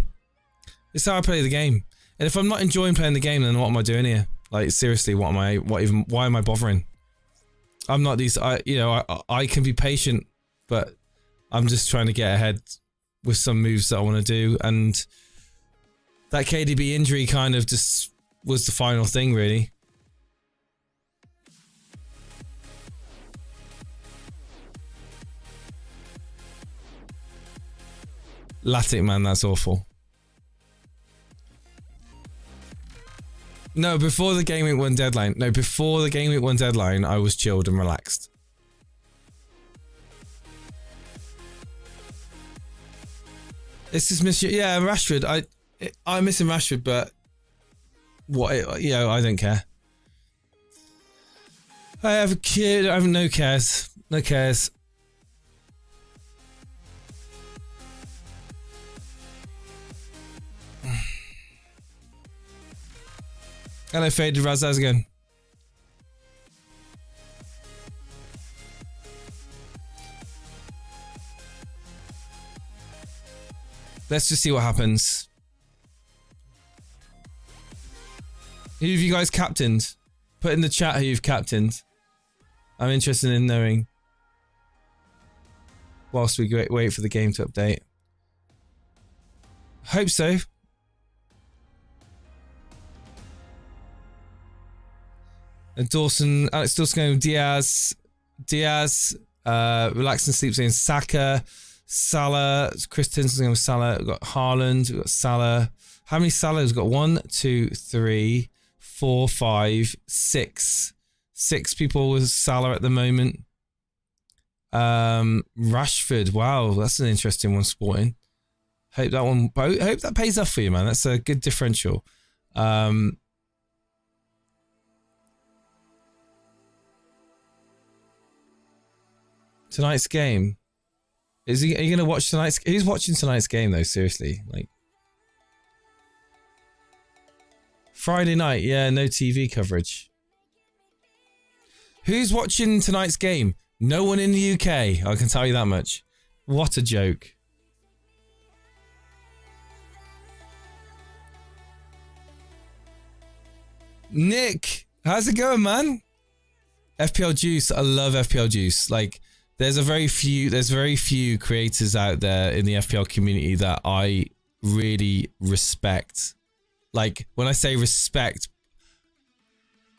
It's how I play the game. And if I'm not enjoying playing the game, then what am I doing here? Like, seriously, why am I bothering? I'm not these, I can be patient, but I'm just trying to get ahead with some moves that I want to do. And that KDB injury kind of just was the final thing, really. Latic, man, that's awful. No, before the game week 1 deadline. No, before the game week 1 deadline, I was chilled and relaxed. This is yeah, Rashford. I'm missing Rashford, but what? I don't care. I have a kid. I have no cares. No cares. Hello, Faded Raz. How's it going? Let's just see what happens. Who have you guys captained? Put in the chat who you've captained. I'm interested in knowing. Whilst we wait for the game to update. Hope so. And Dawson, Alex Dawson going Diaz, Relax and Sleep saying Saka, Salah, Chris Tinson's going with Salah, we've got Haaland, we've got Salah. How many Salahs? We've got 1, 2, 3, 4, 5, 6. 6 people with Salah at the moment. Rashford, wow, that's an interesting one, Sporting. Hope that pays off for you, man. That's a good differential. Tonight's game. Are you going to watch tonight's... Who's watching tonight's game, though? Seriously. Like... Friday night. Yeah, no TV coverage. Who's watching tonight's game? No one in the UK. I can tell you that much. What a joke. Nick! How's it going, man? FPL Juice. I love FPL Juice. Like... There's very few creators out there in the FPL community that I really respect. Like, when I say respect,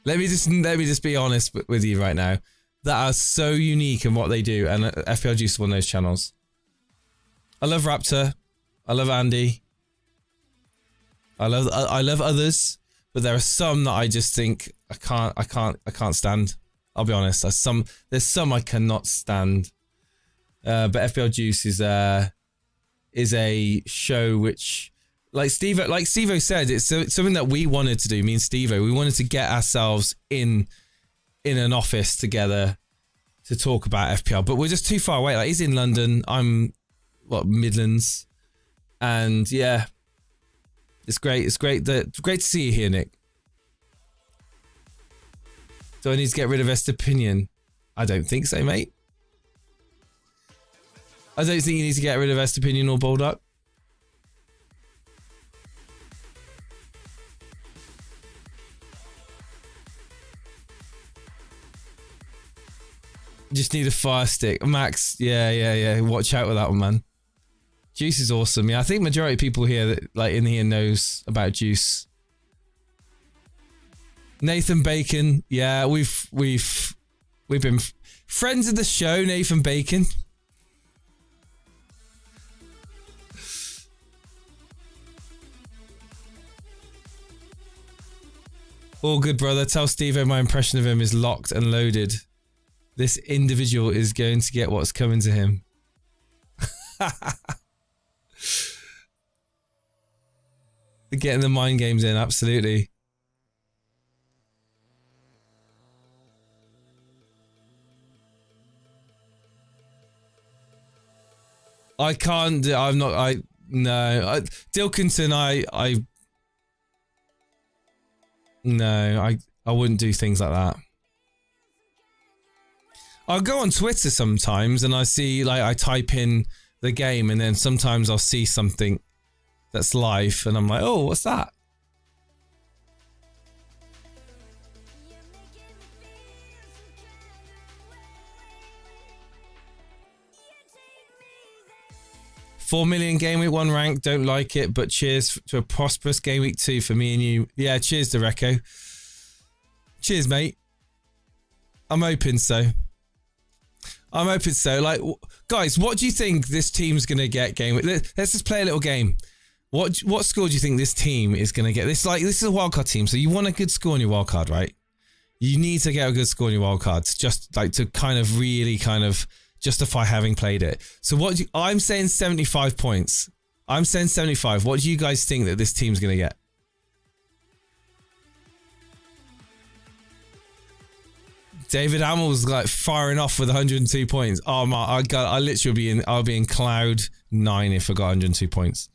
let me just be honest with you right now. That are so unique in what they do, and FPL Juice is one of those channels. I love Raptor. I love Andy. I love others, but there are some that I just think I can't stand. I'll be honest. There's some I cannot stand. But FPL Juice is a show which, like Stevo said, it's something that we wanted to do. Me and Stevo, we wanted to get ourselves in an office together to talk about FPL, but we're just too far away. Like, he's in London. I'm Midlands, and yeah, it's great. It's great to see you here, Nick. Do I need to get rid of Estepinian? I don't think so, mate. I don't think you need to get rid of Estepinian or Baldock. Just need a fire stick. Max, yeah. Watch out with that one, man. Juice is awesome. Yeah, I think majority of people here that like in here knows about Juice. Nathan Bacon, yeah, we've been friends of the show. Nathan Bacon. All good, brother. Tell Stevo my impression of him is locked and loaded. This individual is going to get what's coming to him. Getting the mind games in, absolutely. I can't. I'm not. No. Dilkinson. No. I wouldn't do things like that. I'll go on Twitter sometimes and I see, like, I type in the game and then sometimes I'll see something that's live and I'm like, oh, what's that? $4 million game week 1 rank, don't like it, but cheers to a prosperous game week 2 for me and you. Yeah, cheers to Recco. Cheers, mate. I'm hoping so. Like, guys, what do you think this team's going to get game week? Let's just play a little game. What score do you think this team is going to get? This is a wildcard team, so you want a good score on your wildcard, right? You need to get a good score on your wildcards, just like to kind of really kind of justify having played it. So I'm saying 75 points. I'm saying 75. What do you guys think that this team's going to get? David Hamill's like firing off with 102 points. Oh my! I'll be in cloud 9 if I got 102 points.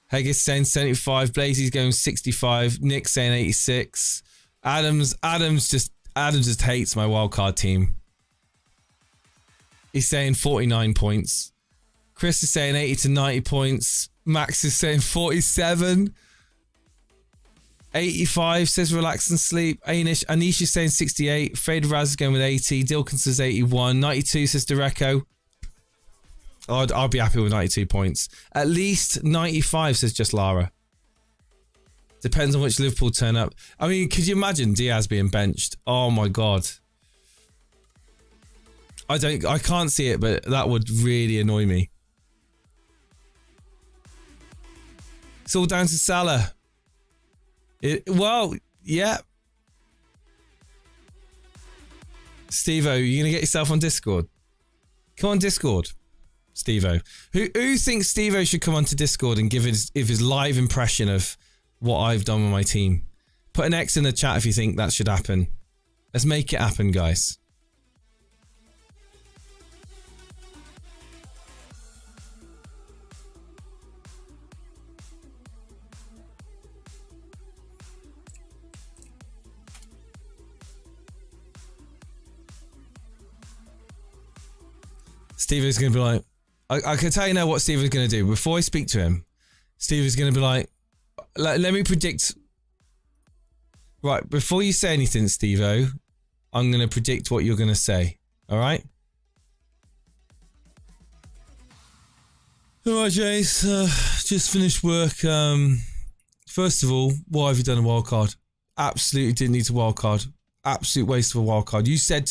Haggis saying 75. Blazy's going 65. Nick saying 86. Adams just hates my wildcard team. He's saying 49 points. Chris is saying 80 to 90 points. Max is saying 47. 85 says relax and sleep. Anish is saying 68. Fade Raz is going with 80. Dilkins says 81. 92 says Dereco. I'll be happy with 92 points. At least 95 says just Lara. Depends on which Liverpool turn up. I mean, could you imagine Diaz being benched? Oh my god. I can't see it, but that would really annoy me. It's all down to Salah. Well, yeah. Stevo, you gonna get yourself on Discord? Come on Discord, Stevo. Who thinks Stevo should come onto Discord and give his live impression of what I've done with my team? Put an X in the chat if you think that should happen. Let's make it happen, guys. Steve is going to be like, I can tell you now what Steve is going to do. Before I speak to him, Steve is going to be like, let me predict. Right, before you say anything, Steve-O, I'm going to predict what you're going to say. All right? All right, Jace. Just finished work. First of all, why have you done a wildcard? Absolutely didn't need a wildcard. Absolute waste of a wildcard. You said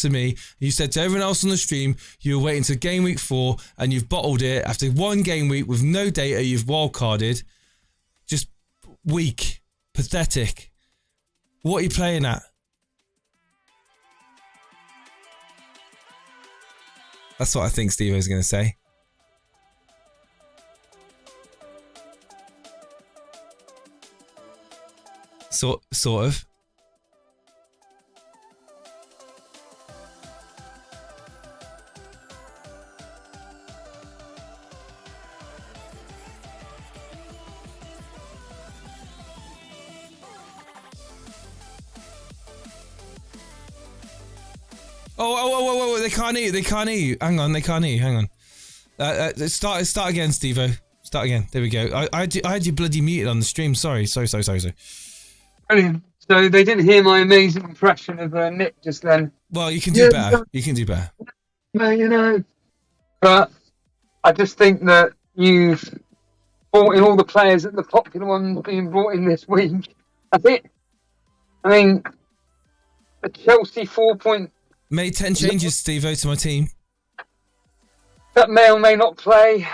to everyone else on the stream, you were waiting to game week 4 and you've bottled it. After one game week with no data, you've wildcarded. Just weak. Pathetic. What are you playing at? That's what I think Steve is going to say. Sort of. Oh, they can't hear you. Hang on, they can't hear you. Hang on. Start again, Steve-O. Start again. There we go. I had you bloody muted on the stream. Sorry. Brilliant. So they didn't hear my amazing impression of Nick just then. Well, you can do better. You can do better. No, but I just think that you've brought in all the players that the popular ones being brought in this week. I mean, a Chelsea 4-point... Made 10 changes, Steve-O, to my team. That may or may not play.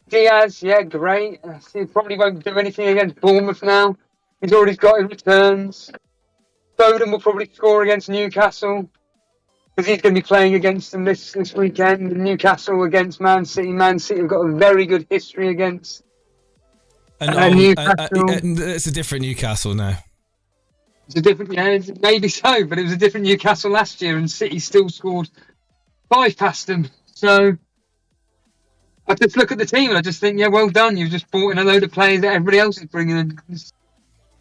Diaz, yeah, great. He probably won't do anything against Bournemouth now. He's already got his returns. Foden will probably score against Newcastle because he's going to be playing against them this weekend. Newcastle against Man City. Man City have got a very good history against Newcastle. It's a different Newcastle now. It's a different, yeah, maybe so, but it was a different Newcastle last year, and City still scored 5 past them. So I just look at the team and I just think, yeah, well done. You've just brought in a load of players that everybody else is bringing in.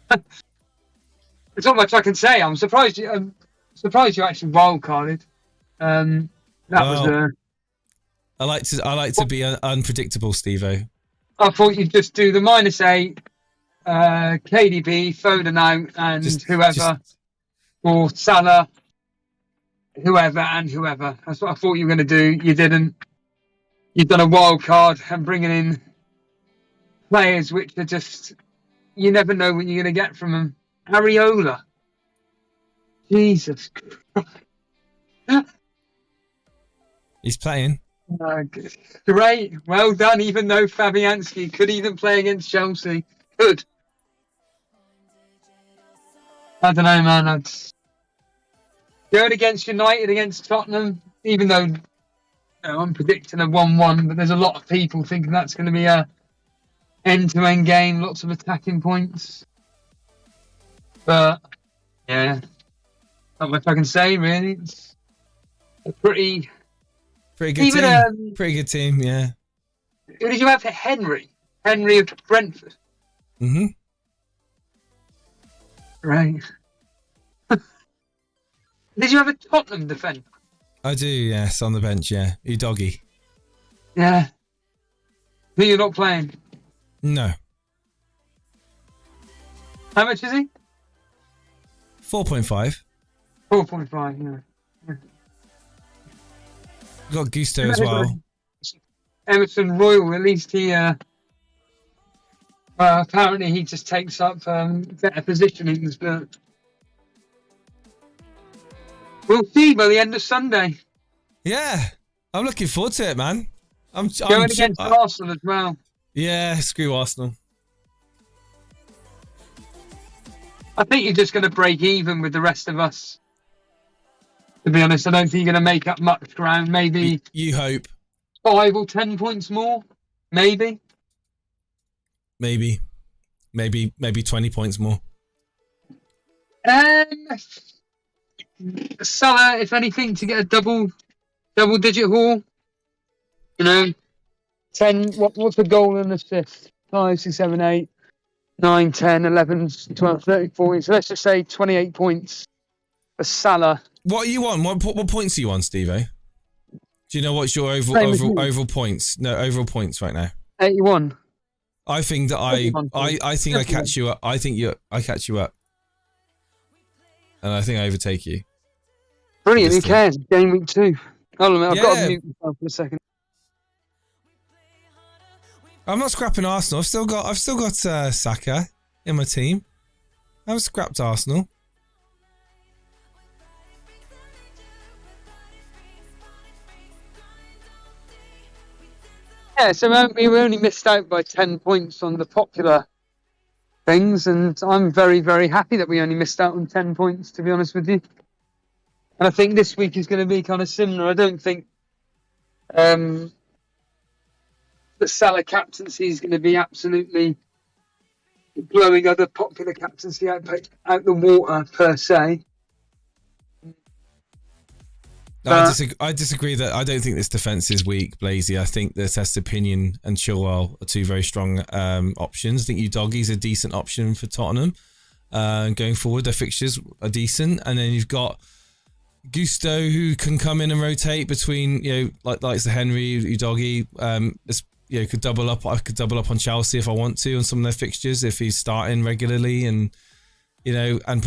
There's not much I can say. I'm surprised you actually wildcarded. I like to be unpredictable, Stevo. I thought you'd just do the -8, KDB, Foden out, and whoever, or Salah, whoever and whoever. That's what I thought you were going to do. You didn't. You've done a wild card and bringing in players which are just, you never know what you're going to get from them. Areola. Jesus Christ. He's playing. Great. Well done, even though Fabianski could even play against Chelsea. Could. I don't know, man. Going against United, against Tottenham, even though I'm predicting a 1-1, but there's a lot of people thinking that's going to be a end-to-end game, lots of attacking points. But, yeah, not much I can say, really. It's a pretty good team. Pretty good team, yeah. Who did you have for Henry? Henry of Brentford? Mm-hmm. Right. Did you have a Tottenham defender? I do, yes, on the bench, yeah. Udoggy. Yeah. Who you're not playing? No. How much is he? 4.5. 4.5, yeah. Got Gusto as well. Emerson Royal, at least he apparently he just takes up better positionings, but we'll see by the end of Sunday. Yeah, I'm looking forward to it, man. I'm going against Arsenal as well. Yeah, screw Arsenal. I think you're just going to break even with the rest of us. To be honest, I don't think you're going to make up much ground. Maybe you hope 5 or 10 points more. Maybe 20 points more. Salah, if anything, to get a double-digit haul. 10. What's the goal and assist? 5, 6, 7, 8, 9, 10, 11, 12, 13, 14. So let's just say 28 points for Salah. What are you on? What points are you on, Stevo? Do you know what's your overall points? No, overall points right now. 81. I think that I think I catch you up. I catch you up. And I think I overtake you. Brilliant, who cares? Game week 2. Hold on a minute, I've got to mute myself for a second. I'm not scrapping Arsenal. I've still got Saka in my team. I haven't scrapped Arsenal. Yeah, so we only missed out by 10 points on the popular things, and I'm very, very happy that we only missed out on 10 points, to be honest with you. And I think this week is going to be kind of similar. I don't think the Salah captaincy is going to be absolutely blowing other popular captaincy out the water, per se. I disagree that I don't think this defence is weak, Blazy. I think the Test Opinion and Chilwell are two very strong options. I think Udoggy's a decent option for Tottenham. Going forward, their fixtures are decent. And then you've got Gusto, who can come in and rotate between, like the Henry, Udoggy. Could double up. I could double up on Chelsea if I want to on some of their fixtures if he's starting regularly and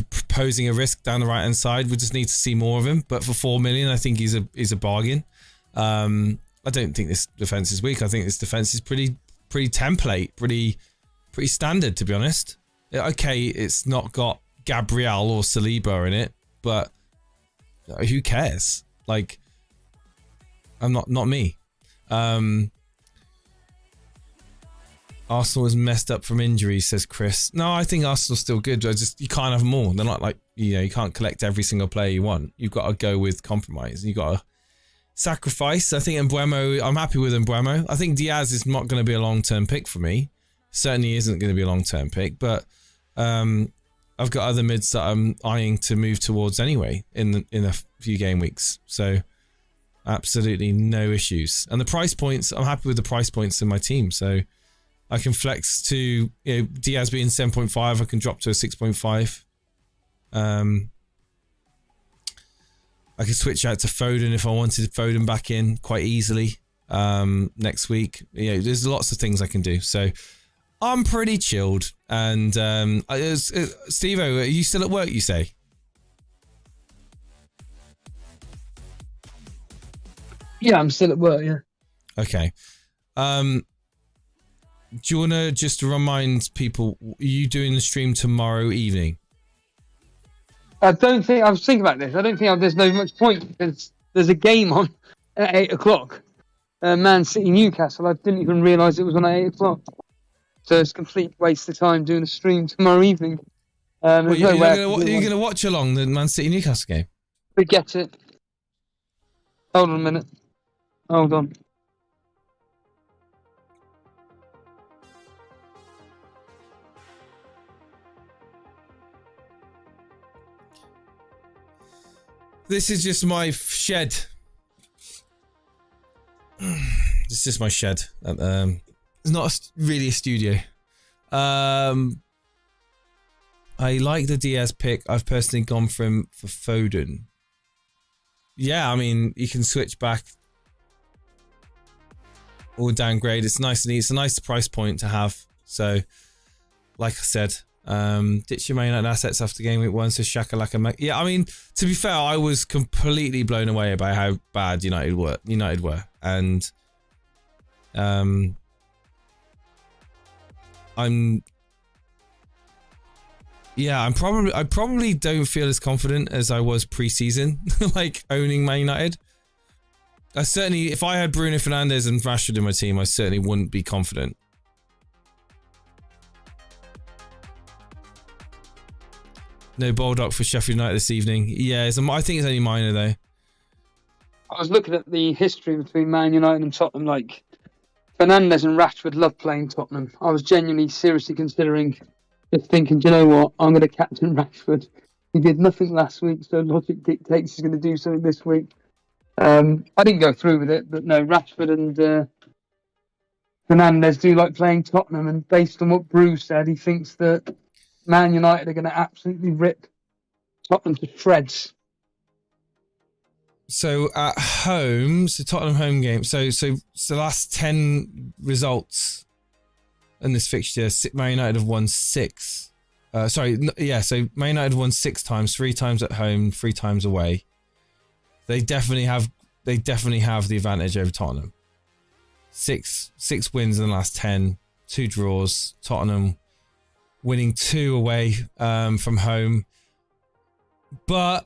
proposing a risk down the right hand side. We just need to see more of him. But for 4 million, I think he's a bargain. I don't think this defense is weak. I think this defense is pretty template, pretty standard, to be honest. Okay, it's not got Gabriel or Saliba in it, but who cares? Like, I'm not me. Arsenal is messed up from injuries, says Chris. No, I think Arsenal's still good. You can't have more. They're not like, you can't collect every single player you want. You've got to go with compromise. You've got to sacrifice. I think Mbeumo, I'm happy with Mbeumo. I think Diaz is not going to be a long-term pick for me. Certainly isn't going to be a long-term pick, but I've got other mids that I'm eyeing to move towards anyway in a few game weeks. So Absolutely no issues. And the price points, I'm happy with the price points in my team. So I can flex to, you know, Diaz being 7.5, I can drop to a 6.5. I could switch out to Foden if I wanted Foden back in quite easily next week. You know, there's lots of things I can do. So I'm pretty chilled. And Stevo, are you still at work, you say? Yeah, I'm still at work, yeah. Okay. Do you want to just remind people, are you doing the stream tomorrow evening? I was thinking about this. I don't think there's no much point because there's a game on at 8 o'clock. Man City Newcastle. I didn't even realise it was on at 8 o'clock. So it's a complete waste of time doing a stream tomorrow evening. Well, you're going to watch along the Man City Newcastle game? Forget it. Hold on a minute. Hold on. This is just my shed. This is my shed. It's not really a studio. I like the Diaz pick. I've personally gone for Foden. Yeah, I mean, you can switch back or downgrade. It's nice and it's a nice price point to have. So, like I said, ditch your Man United assets after game week 1. So Shakalaka. Yeah, I mean, to be fair, I was completely blown away by how bad United were, and I probably don't feel as confident as I was pre-season, like owning Man United. I certainly, if I had Bruno Fernandes and Rashford in my team, I certainly wouldn't be confident. No Baldock for Sheffield United this evening. Yeah, I think it's only minor though. I was looking at the history between Man United and Tottenham. Like Fernandes and Rashford love playing Tottenham. I was genuinely, seriously considering just thinking, do you know what? I'm going to captain Rashford. He did nothing last week, so logic dictates he's going to do something this week. I didn't go through with it, but no, Rashford and Fernandes do like playing Tottenham, and based on what Bruce said, he thinks that Man United are going to absolutely rip Tottenham to shreds. So at home, so Tottenham home game. So the last 10 results in this fixture, Man United have won 6. So Man United won 6 times, 3 times at home, 3 times away. They definitely have the advantage over Tottenham. 6 wins in the last 10, 2 draws. Tottenham winning 2 away from home, but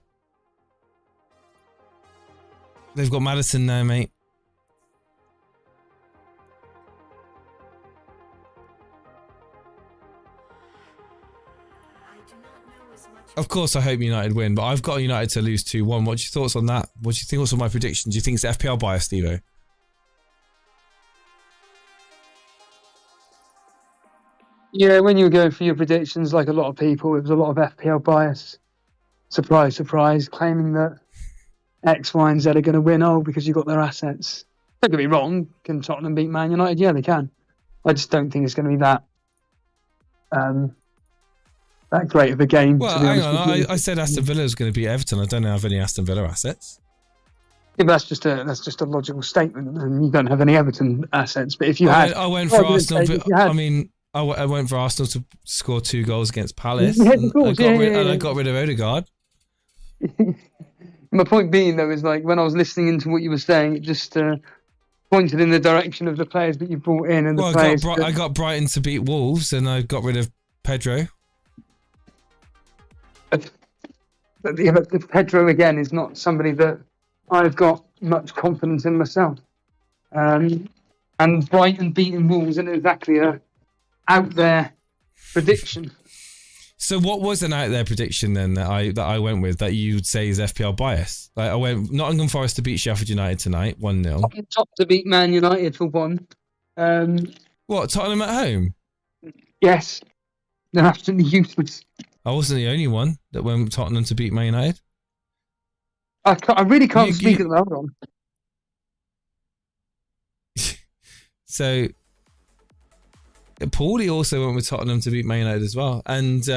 they've got Maddison now, mate. Of course, I hope United win, but I've got United to lose 2-1. What's your thoughts on that? What do you think? What's on my prediction? Do you think it's FPL bias, Stevo? Yeah, when you were going for your predictions, like a lot of people, it was a lot of FPL bias. Surprise, surprise, claiming that X, Y, and Z are going to win. Oh, because you got their assets. Don't get me wrong. Can Tottenham beat Man United? Yeah, they can. I just don't think it's going to be that great of a game. Well, hang on. I said Aston Villa was going to beat Everton. I don't have any Aston Villa assets. Yeah, that's just a logical statement, and you don't have any Everton assets. But if you had, I went for Arsenal. I went for Arsenal to score 2 goals against Palace. Yeah, of course, I got rid of Odegaard. My point being, though, is like when I was listening into what you were saying, it just pointed in the direction of the players that you brought in, and the players. I got Brighton to beat Wolves, and I got rid of Pedro. But Pedro again is not somebody that I've got much confidence in myself. And Brighton beating Wolves isn't exactly a out there prediction. So what was an out there prediction then that I went with that you'd say is FPL bias? Like I went Nottingham Forest to beat Sheffield United tonight, 1-0. Top to beat Man United for 1. What, Tottenham at home? Yes. They're absolutely useless. I wasn't the only one that went Tottenham to beat Man United. I really can't speak at the moment. So Paulie also went with Tottenham to beat Man United as well, and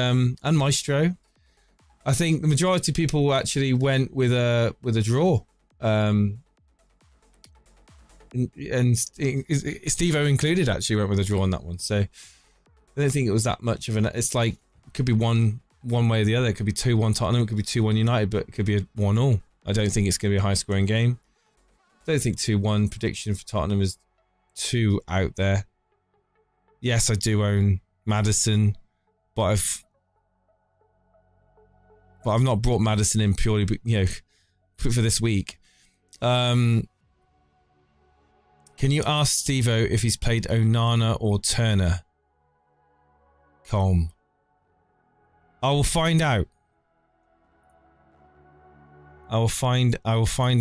Maestro. I think the majority of people actually went with a draw, and Stevo included actually went with a draw on that one. So I don't think it was that much of an. It's like it could be one way or the other. It could be 2-1 Tottenham, it could be 2-1 United, but it could be a 1-1. I don't think it's going to be a high scoring game. I don't think 2-1 prediction for Tottenham is too out there. Yes, I do own Maddison, but I've not brought Maddison in purely, for this week. Can you ask Stevo if he's played Onana or Turner? Calm. I will find out. I will find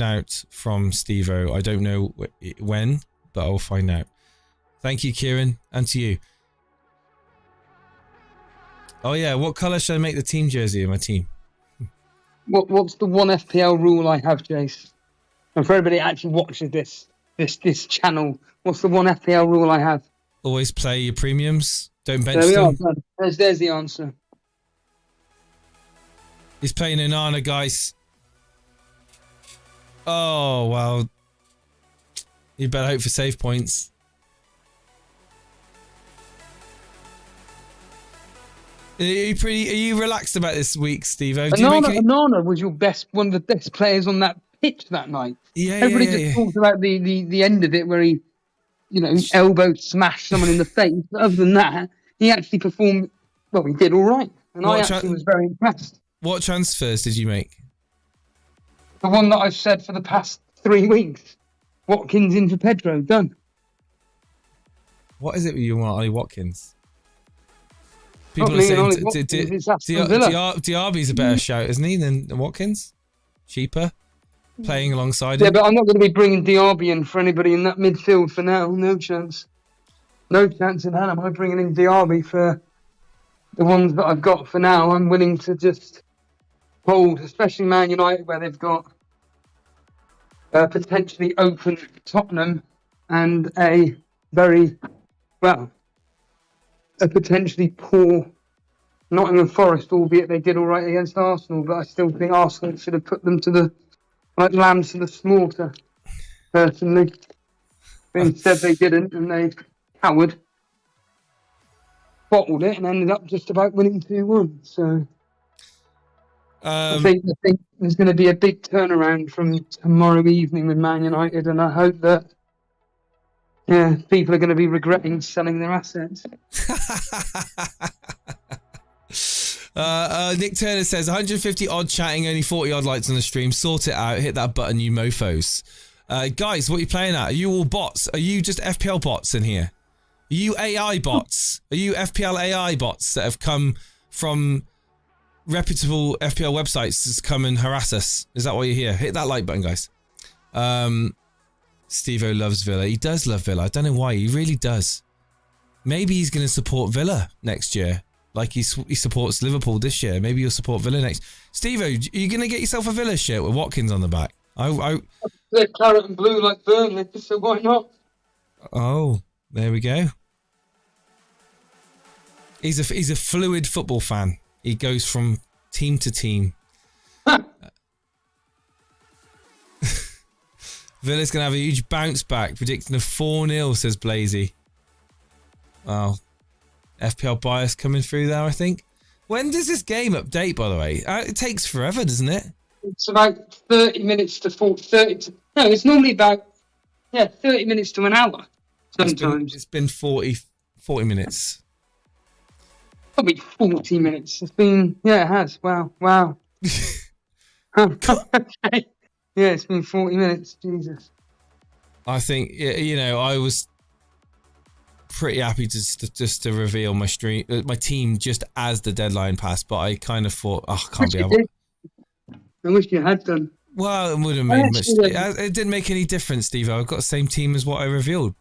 out from Stevo. I don't know when, but I will find out. Thank you, Kieran, and to you. Oh yeah, what colour should I make the team jersey of my team? What's the one FPL rule I have, Jace? And for everybody that actually watches this channel, what's the one FPL rule I have? Always play your premiums. Don't bench there we them. Are. There's the answer. He's playing Onana, guys. Oh well. You better hope for save points. Are you relaxed about this week, Stevo? Onana was one of the best players on that pitch that night. Yeah, Everybody just talked about the end of it where he, elbow smashed someone in the face. But other than that, he actually performed. Well, he did all right, and I actually was very impressed. What transfers did you make? The one that I've said for the past 3 weeks. Watkins in for Pedro, done. What is it you want, Ollie Watkins? People are saying Diaby's a better shout, isn't he, than Watkins? Cheaper, playing alongside him. Yeah, but I'm not going to be bringing Diaby in for anybody in that midfield for now. No chance. No chance in hell am I bringing in Diaby for the ones that I've got for now. I'm willing to just hold, especially Man United, where they've got potentially open Tottenham and a potentially poor Nottingham Forest, albeit they did all right against Arsenal, but I still think Arsenal should have put them to lambs to the slaughter, personally. But instead they didn't, and they coward, bottled it, and ended up just about winning 2-1. So I think there's going to be a big turnaround from tomorrow evening with Man United, and I hope that people are going to be regretting selling their assets. Nick Turner says 150 odd chatting, only 40 odd likes on the stream. Sort it out. Hit that button, you mofos. Guys, what are you playing at? Are you all bots? Are you just FPL bots in here? Are you AI bots? Are you FPL AI bots that have come from reputable FPL websites to come and harass us? Is that why you're here? Hit that like button, guys. Stevo loves Villa. He does love Villa. I don't know why. He really does. Maybe he's going to support Villa next year. Like he supports Liverpool this year. Maybe you'll support Villa next. Stevo, are you going to get yourself a Villa shirt with Watkins on the back? They're claret and blue like Burnley, so why not? Oh, there we go. He's a fluid football fan. He goes from team to team. Villa's going to have a huge bounce back, predicting a 4-0, says Blazy. Wow. FPL bias coming through there, I think. When does this game update, by the way? It takes forever, doesn't it? It's about 30 minutes to 40. No, it's normally about 30 minutes to an hour. Sometimes. It's been 40 minutes. Probably 40 minutes. It's been, it has. Wow. Okay. Yeah, it's been 40 minutes. Jesus. I think, I was pretty happy just to reveal my team just as the deadline passed, but I kind of thought, I can't be able. I wish you had done. Well, it wouldn't have made much. It didn't make any difference, Steve. I've got the same team as what I revealed,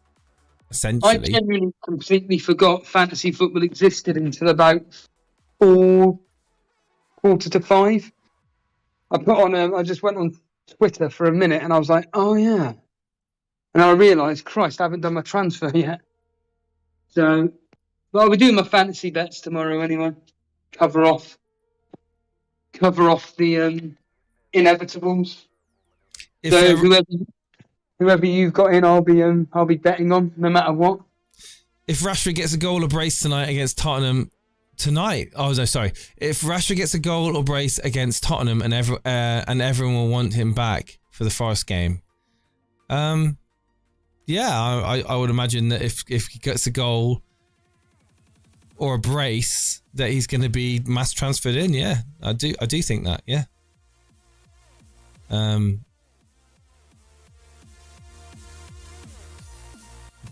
essentially. I genuinely completely forgot fantasy football existed until about 4:45. I just went on Twitter for a minute and I was like, oh yeah, And I realised, Christ, I haven't done my transfer yet. So, well, I'll be doing my fantasy bets tomorrow anyway. Cover off the inevitables. If So whoever you've got in, I'll be betting on no matter what. If Rashford gets a goal or brace tonight against Tottenham, if Rashford gets a goal or brace against Tottenham and everyone will want him back for the Forest game, I would imagine that if he gets a goal or a brace, that he's going to be mass transferred in. Yeah, I do think that. Yeah.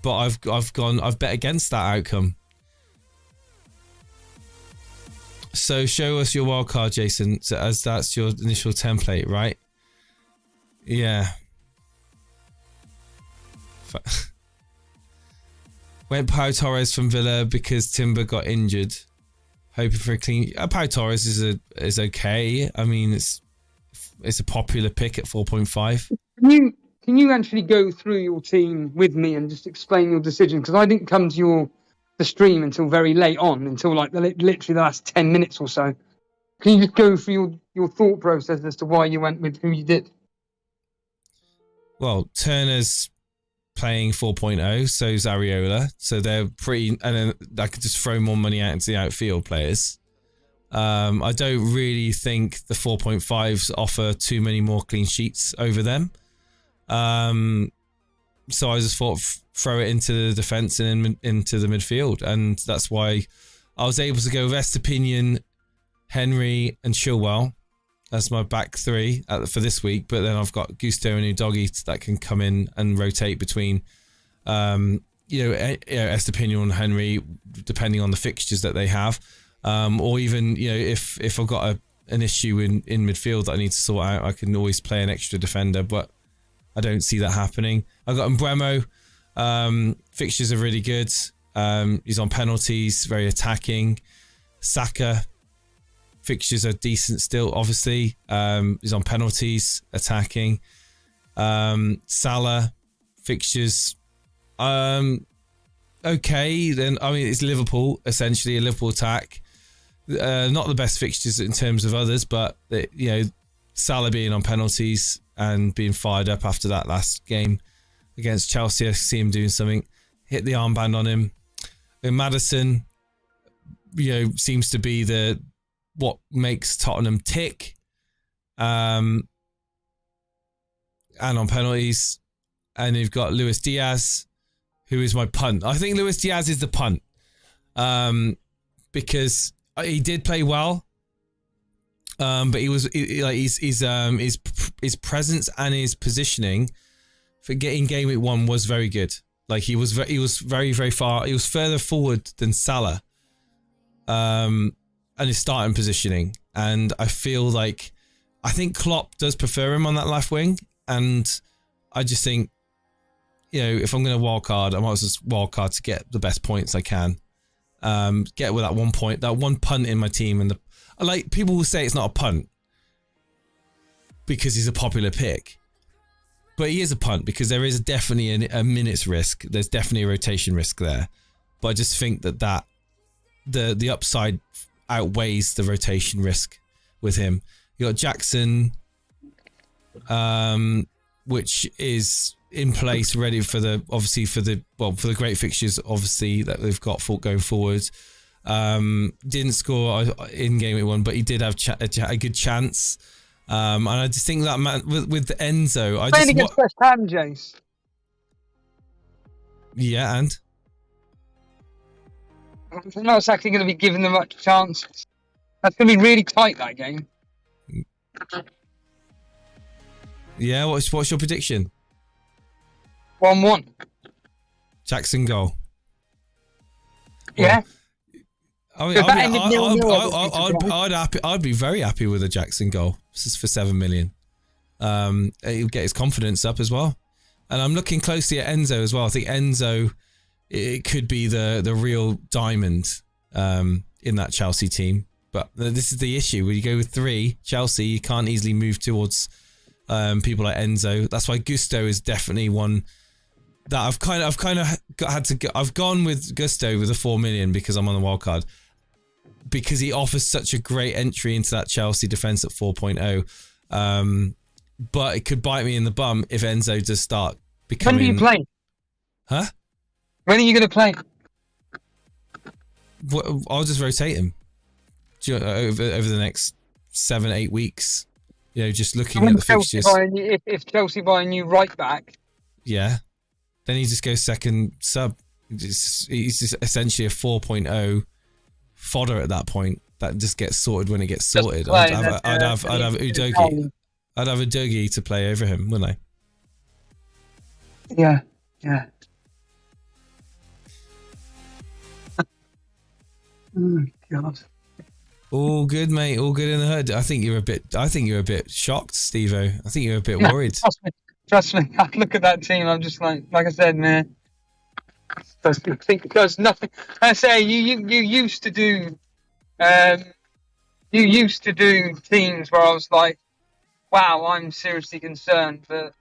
But I've bet against that outcome. So show us your wildcard, Jason, so as that's your initial template, right? Yeah. Went Pau Torres from Villa because Timber got injured. Hoping for a clean. Pau Torres is okay. I mean, it's a popular pick at 4.5. Can you actually go through your team with me and just explain your decision? Because I didn't come to the stream until very late on, until like literally the last 10 minutes or so. Can you just go through your thought process as to why you went with who you did? Well, Turner's playing 4.0, so is Areola. So they're pretty, and then I could just throw more money out into the outfield players. I don't really think the 4.5s offer too many more clean sheets over them. So I just thought throw it into the defence and into the midfield, and that's why I was able to go with Estepinian, Henry, and Chilwell as my back three for this week. But then I've got Gusto and Udogie that can come in and rotate between, Estepinian and Henry, depending on the fixtures that they have, or even if I've got an issue in midfield that I need to sort out, I can always play an extra defender, but I don't see that happening. I've got Mbeumo. Fixtures are really good. He's on penalties, very attacking. Saka, fixtures are decent still, obviously. He's on penalties, attacking. Salah, fixtures, okay. Then it's Liverpool, essentially a Liverpool attack. Not the best fixtures in terms of others, but Salah being on penalties and being fired up after that last game against Chelsea, I see him doing something. Hit the armband on him. And Maddison, seems to be what makes Tottenham tick. And on penalties. And you've got Luis Diaz, who is my punt. I think Luis Diaz is the punt. Because he did play well. But his presence and his positioning for getting game week 1 was very good. Like he was very, very far. He was further forward than Salah. And his starting positioning. And I think Klopp does prefer him on that left wing. And I just think, if I'm going to wildcard, I might as well wildcard to get the best points I can. Get with that 1 point, that one punt in my team, and people will say it's not a punt because he's a popular pick, but he is a punt because there is definitely a minutes risk. There's definitely a rotation risk there, but I just think that the upside outweighs the rotation risk with him. You got Jackson, which is in place, ready for the great fixtures, obviously, that they've got going forward. Didn't score in game week 1, but he did have a good chance. And I just think that man with Enzo, playing against West Ham, Jace. Yeah, and I'm not exactly going to be giving them much chance. That's going to be really tight, that game. Yeah, what's your prediction? 1-1. Jackson goal. Yeah. I'd be very happy with a Jackson goal. This is for 7 million. He'll get his confidence up as well. And I'm looking closely at Enzo as well. I think Enzo, it could be the real diamond in that Chelsea team. But this is the issue. When you go with 3, Chelsea, you can't easily move towards people like Enzo. That's why Gusto is definitely one that I've kind of had to go. I've gone with Gusto with a 4 million because I'm on the wild card. Because he offers such a great entry into that Chelsea defence at 4.0. But it could bite me in the bum if Enzo does start becoming... When do you play? Huh? When are you going to play? I'll just rotate him over the next 7-8 weeks. You know, just looking at the fixtures. If Chelsea buy a new right back... Yeah. Then he just goes second sub. He's just essentially a 4.0 fodder at that point. That just gets sorted when it gets sorted. I'd have Udogie. I'd have Udogie to play over him, wouldn't I? Yeah. Oh God. All good, mate. All good in the hood. I think you're a bit shocked, Stevo. I think you're a bit worried. Trust me. I look at that team. I'm just like I said, man. Does nothing. I say you used to do. You used to do teams where I was like, wow, I'm seriously concerned. But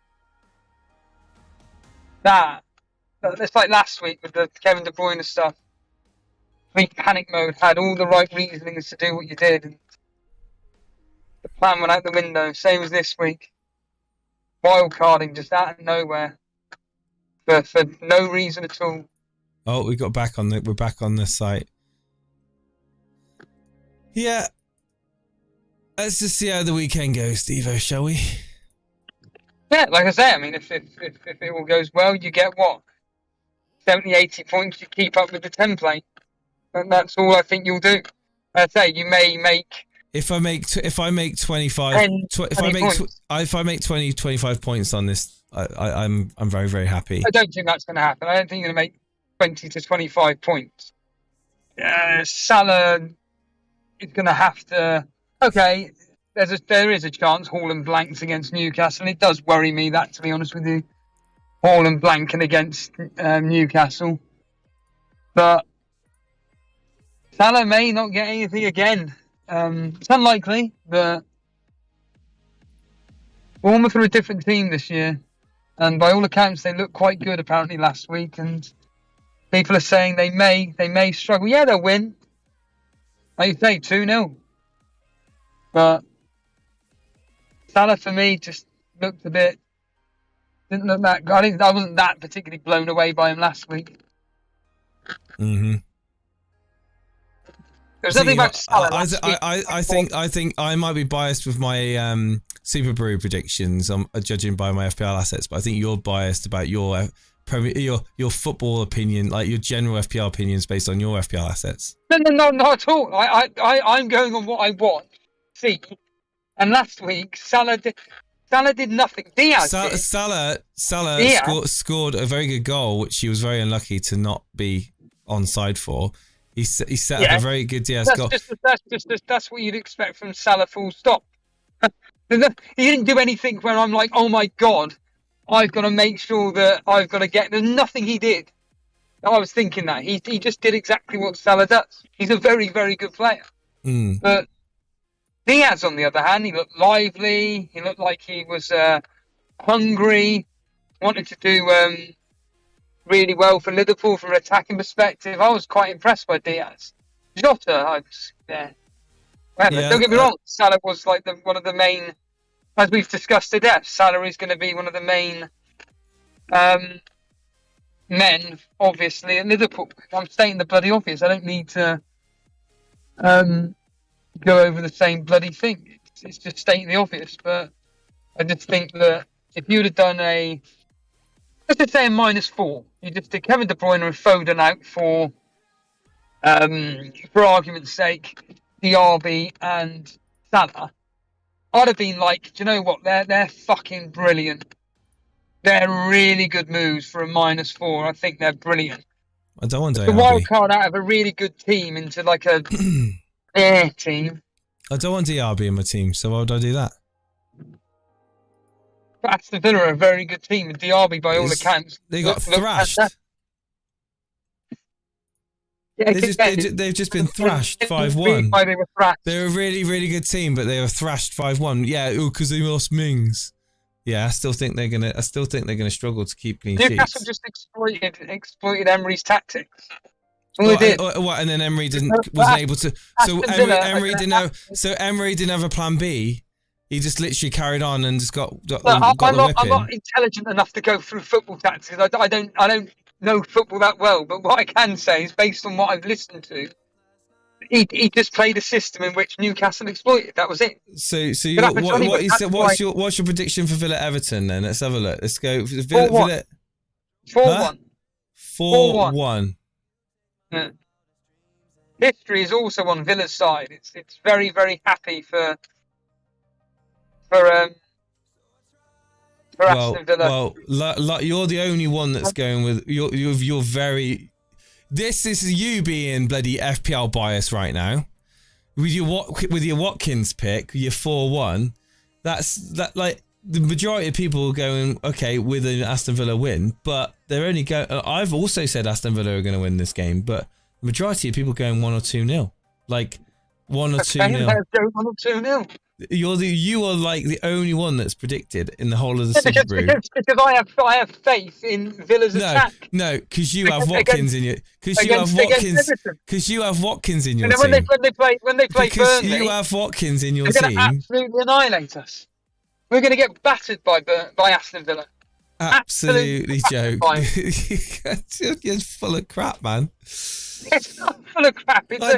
it's like last week with the Kevin De Bruyne stuff. Complete panic mode, had all the right reasonings to do what you did. And the plan went out the window. Same as this week. Wildcarding just out of nowhere. For no reason at all. Oh, we're back on the site. Yeah. Let's just see how the weekend goes, Stevo, shall we? Yeah, like I say, I mean, if it all goes well, you get what? 70, 80 points, you keep up with the template. And that's all I think you'll do. I say, you may make... If I make 25... 10, if I make 20, 25 points on this, I'm very, very happy. I don't think that's going to happen. I don't think you're going to make 20 to 25 points. Salah is going to have to... Okay, there is a chance Haaland blanks against Newcastle. And it does worry me that, to be honest with you. Haaland blanking against Newcastle. But Salah may not get anything again. It's unlikely, but Bournemouth are a different team this year. And by all accounts, they look quite good apparently last week. And people are saying they may struggle. Yeah, they'll win. Like you say, 2-0. But Salah for me just looked a bit. Didn't look that good. I wasn't that particularly blown away by him last week. Mm-hmm. There's nothing about Salah. I think I might be biased with my Super Brew predictions. I'm judging by my FPL assets, but I think you're biased about your football opinion, like your general FPL opinions based on your FPL assets. No, not at all. I'm going on what I want. See, and last week Salah did nothing. Diaz scored a very good goal, which he was very unlucky to not be onside for. He set up a very good Diaz goal. That's what you'd expect from Salah. Full stop. He didn't do anything where I'm like, oh my God, I've got to make sure that I've got to get. There's nothing he did. I was thinking that he just did exactly what Salah does. He's a very, very good player. But Diaz, on the other hand, he looked lively. He looked like he was hungry. Wanted to do really well for Liverpool from an attacking perspective. I was quite impressed by Diaz. Jota, don't get me wrong. Salah was like one of the main, as we've discussed to death. Salah is going to be one of the main men, obviously, at Liverpool. I'm stating the bloody obvious. I don't need to go over the same bloody thing. It's just stating the obvious. But I just think that if you would have done let's just say a -4, you just did Kevin De Bruyne and Foden out for argument's sake, Diaby and Salah, I'd have been like, do you know what? They're fucking brilliant. They're really good moves for a -4. I think they're brilliant. I don't want the wild card out of a really good team into like a team. I don't want Diaby in my team, so why would I do that? But Aston Villa are a very good team, and Diaby, by all accounts, they got thrashed. Yeah, they've just been thrashed 5-1. Why they were thrashed. They're a really, really good team, but they were thrashed 5-1. Yeah, because they lost Mings. Yeah, I still think they're gonna struggle to keep clean Newcastle sheets. just exploited Emery's tactics. All they did. What? And then Emery wasn't But able to. So Aston Villa are Emery gonna didn't have. So Emery didn't have a plan B. He just literally carried on and just got Look, the I'm whipping. not intelligent enough to go through football tactics. I don't know football that well. But what I can say is, based on what I've listened to, he just played a system in which Newcastle exploited. That was it. So Could happen to anybody. what's your prediction for Villa Everton then? Let's have a look. Let's go. 4-1. 4-1. Yeah. History is also on Villa's side. It's very, very happy for Aston Villa. Well, you're the only one that's going with you're very. This is you being bloody FPL bias right now. With your Watkins pick, your 4-1. That like the majority of people are going okay with an Aston Villa win, but they're only going. I've also said Aston Villa are going to win this game, but the majority of people going 1 or 2-0, like 1 or 2-0. 1 or 2-0. You are like the only one that's predicted in the whole of the Super Brew. Because I have faith in Villa's attack. No, because you have Watkins in your because you have Watkins in your team. When they play because Burnley, you have Watkins in your they're team. going to absolutely annihilate us. We're going to get battered by Aston Villa. Absolutely joke. You're full of crap, man. It's not full of crap. I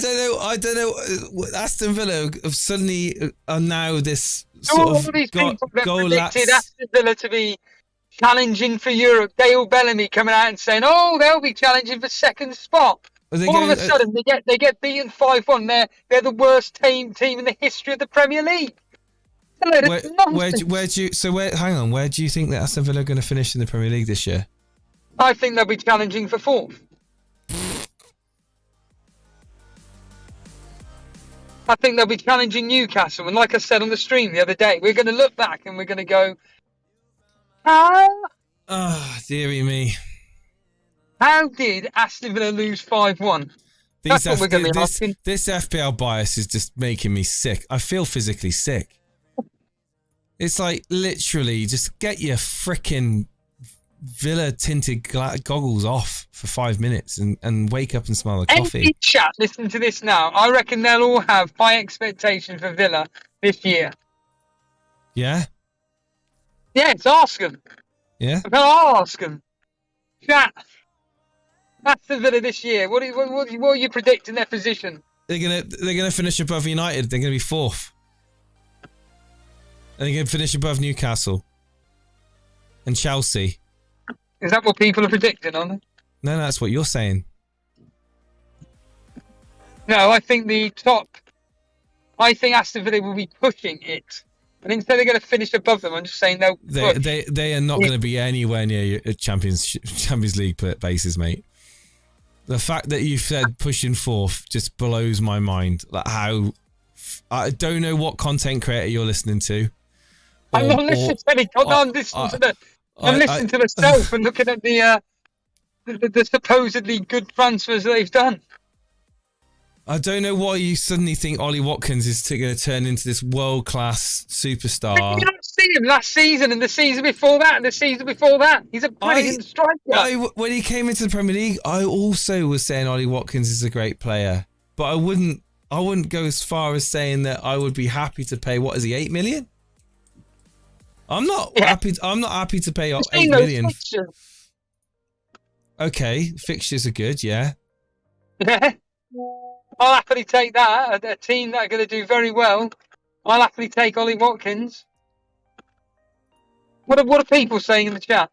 don't know. Aston Villa suddenly are now this all these people that predicted Aston Villa to be challenging for Europe. Dale Bellamy coming out and saying, "Oh, they'll be challenging for second spot." All of a sudden, they get beaten 5-1. They're the worst team in the history of the Premier League. Hang on, where do you think that Aston Villa are going to finish in the Premier League this year? I think they'll be challenging for 4th. I think they'll be challenging Newcastle. And like I said on the stream the other day, we're going to look back and we're going to go, how? Oh, dearie me. How did Aston Villa lose 5-1? That's what we're going to be asking. This FPL bias is just making me sick. I feel physically sick. It's like literally just get your frickin' Villa tinted goggles off for 5 minutes and wake up and smell the coffee. Any chat, listen to this now. I reckon they'll all have high expectations for Villa this year. Yeah? Yes, ask them. Yeah? I'll ask them. Chat. Aston Villa this year. What are you predicting their position? They're gonna finish above United. They're gonna be 4th. And they're gonna finish above Newcastle. And Chelsea. Is that what people are predicting, aren't they? No, that's what you're saying. No, I think Aston Villa will be pushing it. And instead they're going to finish above them, I'm just saying they'll push. They are not going to be anywhere near a Champions League basis, mate. The fact that you said pushing 4th just blows my mind. Like how I don't know what content creator you're listening to. I'm not listening to any content. I'm listening to myself and looking at the supposedly good transfers they've done. I don't know why you suddenly think Ollie Watkins is going to turn into this world-class superstar. Did you not see him last season and the season before that and the season before that? He's a brilliant striker. When he came into the Premier League, I also was saying Ollie Watkins is a great player, but I wouldn't go as far as saying that I would be happy to pay. What is he? 8 million? I'm not happy. I'm not happy to pay 8 million. Okay, fixtures are good. Yeah. Yeah. I'll happily take that. A team that are going to do very well. I'll happily take Ollie Watkins. What are people saying in the chat?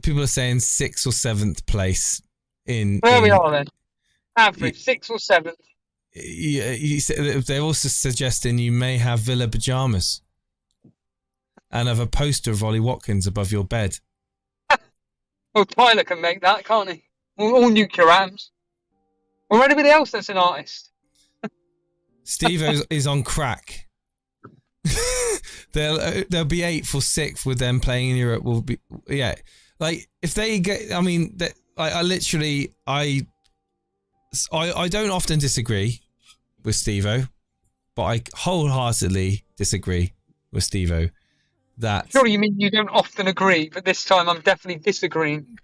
People are saying 6th or 7th place in. Where we are then? Average 6th or 7th. Yeah, they're also suggesting you may have Villa pajamas and have a poster of Ollie Watkins above your bed. Well, Tyler can make that, can't he? All nuclear ams. Or anybody else that's an artist. Stevo is on crack. They'll be 8th or 6th with them playing in Europe. Will be like if they get. I mean, I don't often disagree with Stevo. but I wholeheartedly disagree with Stevo. That Surely you mean you don't often agree, but this time I'm definitely disagreeing.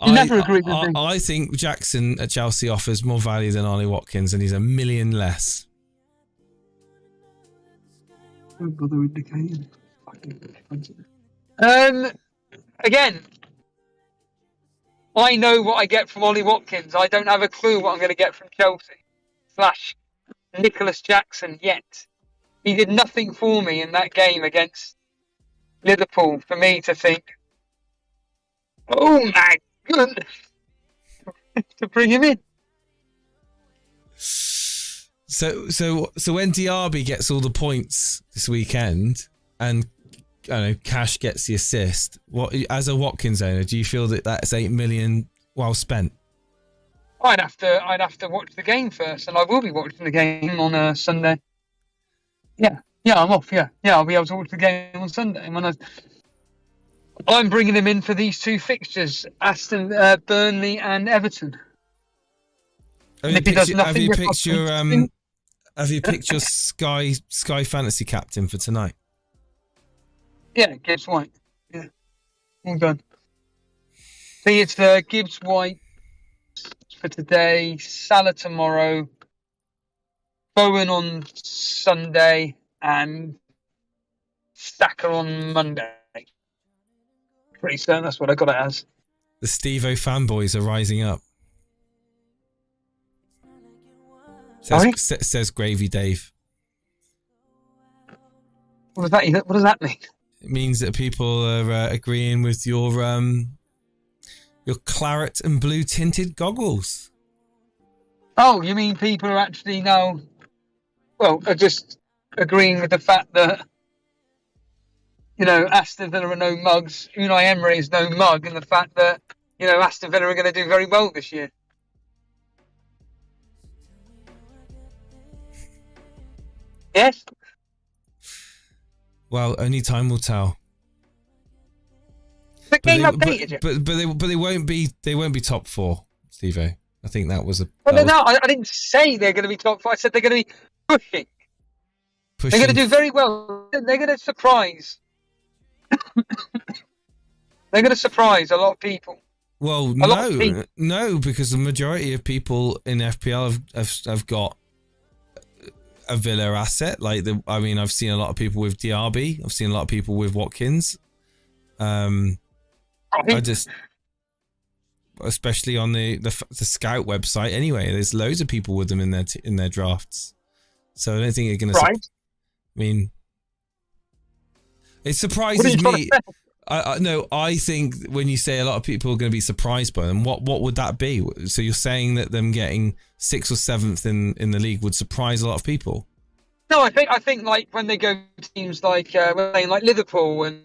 You never agree with me. I think Jackson at Chelsea offers more value than Ollie Watkins, and he's $1 million less. Don't bother indicating. Again, I know what I get from Ollie Watkins. I don't have a clue what I'm going to get from Chelsea / Nicholas Jackson yet. He did nothing for me in that game against Liverpool for me to think, oh my goodness, to bring him in. So when Diaby gets all the points this weekend and Cash gets the assist, what as a Watkins owner, do you feel that that's $8 million well spent? I'd have to watch the game first, and I will be watching the game on Sunday. Yeah, I'm off. Yeah, I'll be able to watch the game on Sunday. And I'm bringing him in for these two fixtures: Burnley and Everton. Have you picked your Sky Fantasy captain for tonight? Yeah, Gibbs White. Yeah, all done. See, it's Gibbs White for today, Salah tomorrow, Bowen on Sunday, and Saka on Monday. Pretty certain that's what I got it as. The Stevo fanboys are rising up. Says Gravy Dave. What does that mean? It means that people are agreeing with your claret and blue tinted goggles. Oh, you mean people are actually now, are just agreeing with the fact that, Aston Villa are no mugs, Unai Emery is no mug, and the fact that, Aston Villa are going to do very well this year. Yes? Well, only time will tell. The game updated. But they won't be top 4, Stevo. I think that was a. I didn't say they're going to be top 4. I said they're going to be pushing. They're going to do very well. They're going to surprise. They're going to surprise a lot of people. Well, no, because the majority of people in FPL have got a Villa asset. I've seen a lot of people with Diaby. I've seen a lot of people with Watkins. Especially on the Scout website. Anyway, there's loads of people with them in their drafts. So I don't think you're going to. Right. It surprises me. I think when you say a lot of people are going to be surprised by them, what would that be? So you're saying that them getting 6th or 7th in the league would surprise a lot of people? No, I think like when they go to teams like Liverpool and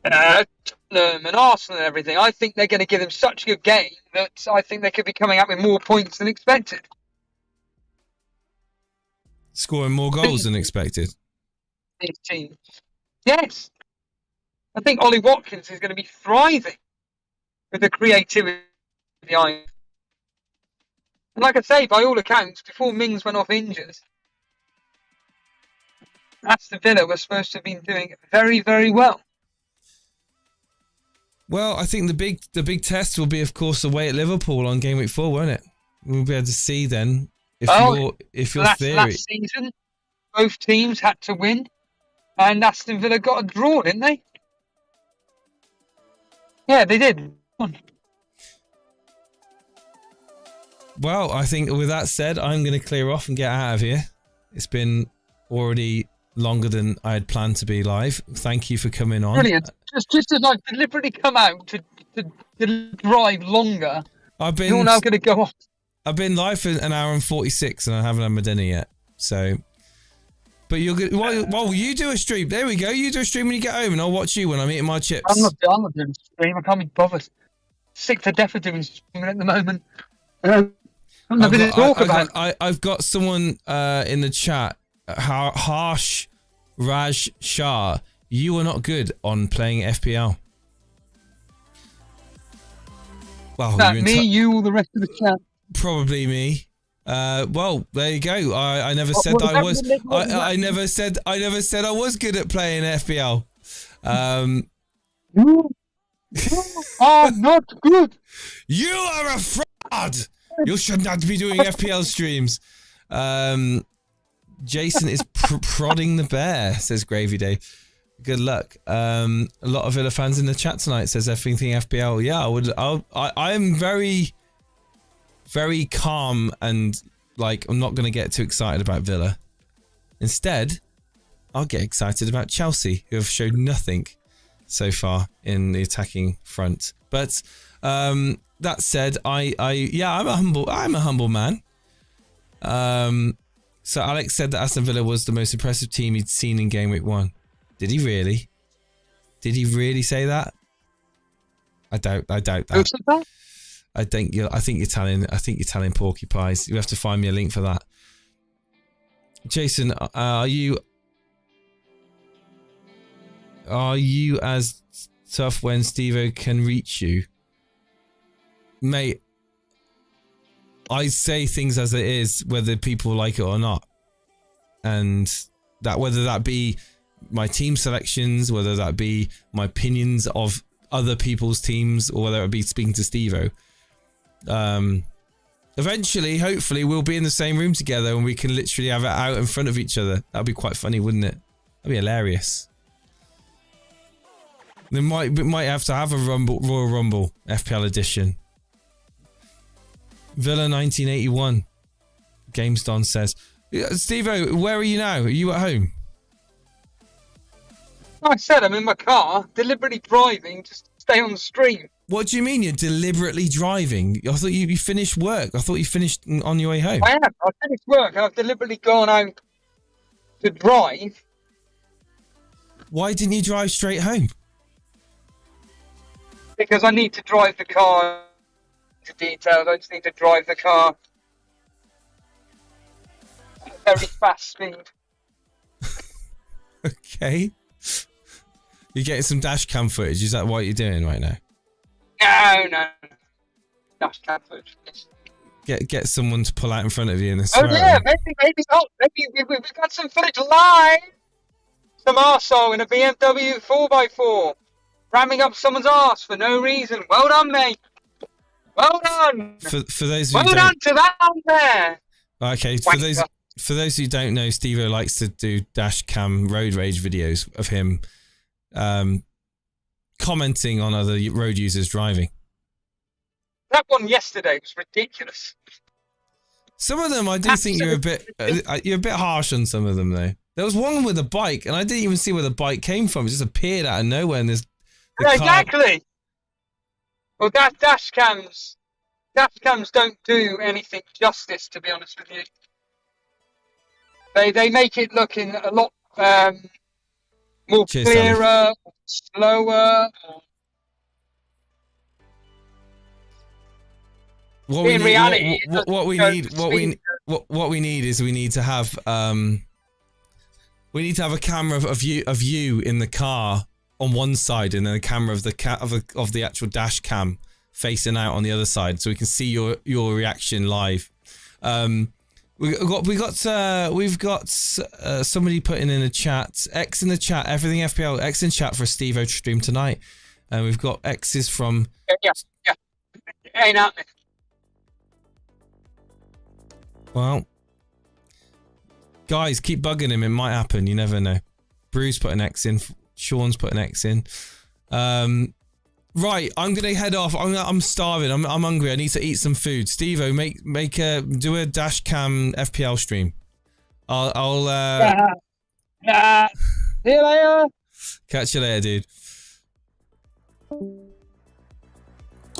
Tottenham and Arsenal and everything, I think they're going to give them such a good game that I think they could be coming out with more points than expected. Scoring more goals than expected. These teams. Yes. I think Ollie Watkins is going to be thriving with the creativity behind. And like I say, by all accounts, before Mings went off injured, Aston Villa was supposed to have been doing very, very well. Well, I think the big test will be, of course, away at Liverpool on Game Week 4, won't it? We'll be able to see then if your theory. Last season, both teams had to win, and Aston Villa got a draw, didn't they? Yeah, they did. Well, I think with that said, I'm going to clear off and get out of here. It's been already longer than I had planned to be live. Thank you for coming on. Brilliant. Just as I've deliberately come out to drive longer, you're now going to go off. I've been live for an hour and 46 and I haven't had my dinner yet. So, but you're good. Well, you do a stream. There we go. You do a stream when you get home and I'll watch you when I'm eating my chips. I'm not doing a stream. I can't be bothered. Sick to death of doing streaming at the moment. I've got someone in the chat, Harsh Raj Shah. You are not good on playing FPL. Well, me, you, all the rest of the chat. Probably me. Well, there you go. I never said that I was. I never said I was good at playing FPL. You are not good. You are a fraud. You should not be doing FPL streams. Jason is prodding the bear, says Gravy Day. Good luck. A lot of Villa fans in the chat tonight, says everything FPL. Yeah, I am very, very calm and like I'm not going to get too excited about Villa. Instead, I'll get excited about Chelsea, who have showed nothing so far in the attacking front. But that said, I'm a humble man. So Alex said that Aston Villa was the most impressive team he'd seen in Game Week 1. Did he really? Did he really say that? I doubt that. I think you're telling porcupines. You have to find me a link for that. Jason, are you as tough when Stevo can reach you? Mate, I say things as it is, whether people like it or not. And that whether that be my team selections, whether that be my opinions of other people's teams, or whether it be speaking to Stevo. Eventually, hopefully, we'll be in the same room together and we can literally have it out in front of each other. That'd be quite funny, wouldn't it? That'd be hilarious. We might have to have a Royal Rumble FPL edition. Villa 1981. GamesDon says, Stevo, where are you now? Are you at home? Like I said, I'm in my car, deliberately driving just to stay on the stream. What do you mean you're deliberately driving? I thought you finished work. I thought you finished on your way home. I have. I finished work and I've deliberately gone out to drive. Why didn't you drive straight home? Because I need to drive the car to details. I just need to drive the car at a very fast speed. Okay. You're getting some dash cam footage. Is that what you're doing right now? No. Dash cam footage. Get someone to pull out in front of you and Oh yeah, maybe not. Maybe we've got some footage live. Some arsehole in a BMW 4x4 ramming up someone's arse for no reason. Well done, mate. Well done. For those well done to that one there. Okay, for those who don't know, Stevo likes to do dash cam road rage videos of him commenting on other road users driving. That one yesterday was ridiculous. Some of them I do think you're a bit harsh on some of them though. There was one with a bike and I didn't even see where the bike came from. It just appeared out of nowhere and there's exactly. Well, dash cams don't do anything justice, to be honest with you. They make it look in a lot more clearer, slower. What we need is we need to have a camera of you in the car on one side and then a camera of the actual dash cam facing out on the other side so we can see your reaction live. We've got somebody putting in a chat, X in the chat, everything FPL, X in chat for a Stevo stream tonight. And we've got X's from... Yeah. Ain't happening. Well, guys, keep bugging him. It might happen. You never know. Bruce put an X in. Sean's put an X in. Right, I'm gonna head off. I'm starving. I'm hungry. I need to eat some food. Stevo, do a dash cam FPL stream. I'll See you later. Catch you later, dude.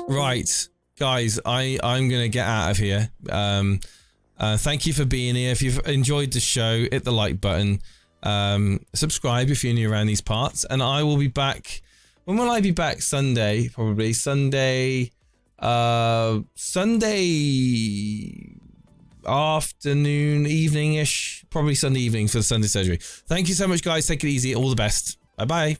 Right, guys, I'm gonna get out of here. Thank you for being here. If you've enjoyed the show, hit the like button. Subscribe if you're new around these parts, and I will be back. When will I be back? Sunday, probably. Sunday afternoon, evening-ish. Probably Sunday evening for the Sunday surgery. Thank you so much, guys. Take it easy. All the best. Bye-bye.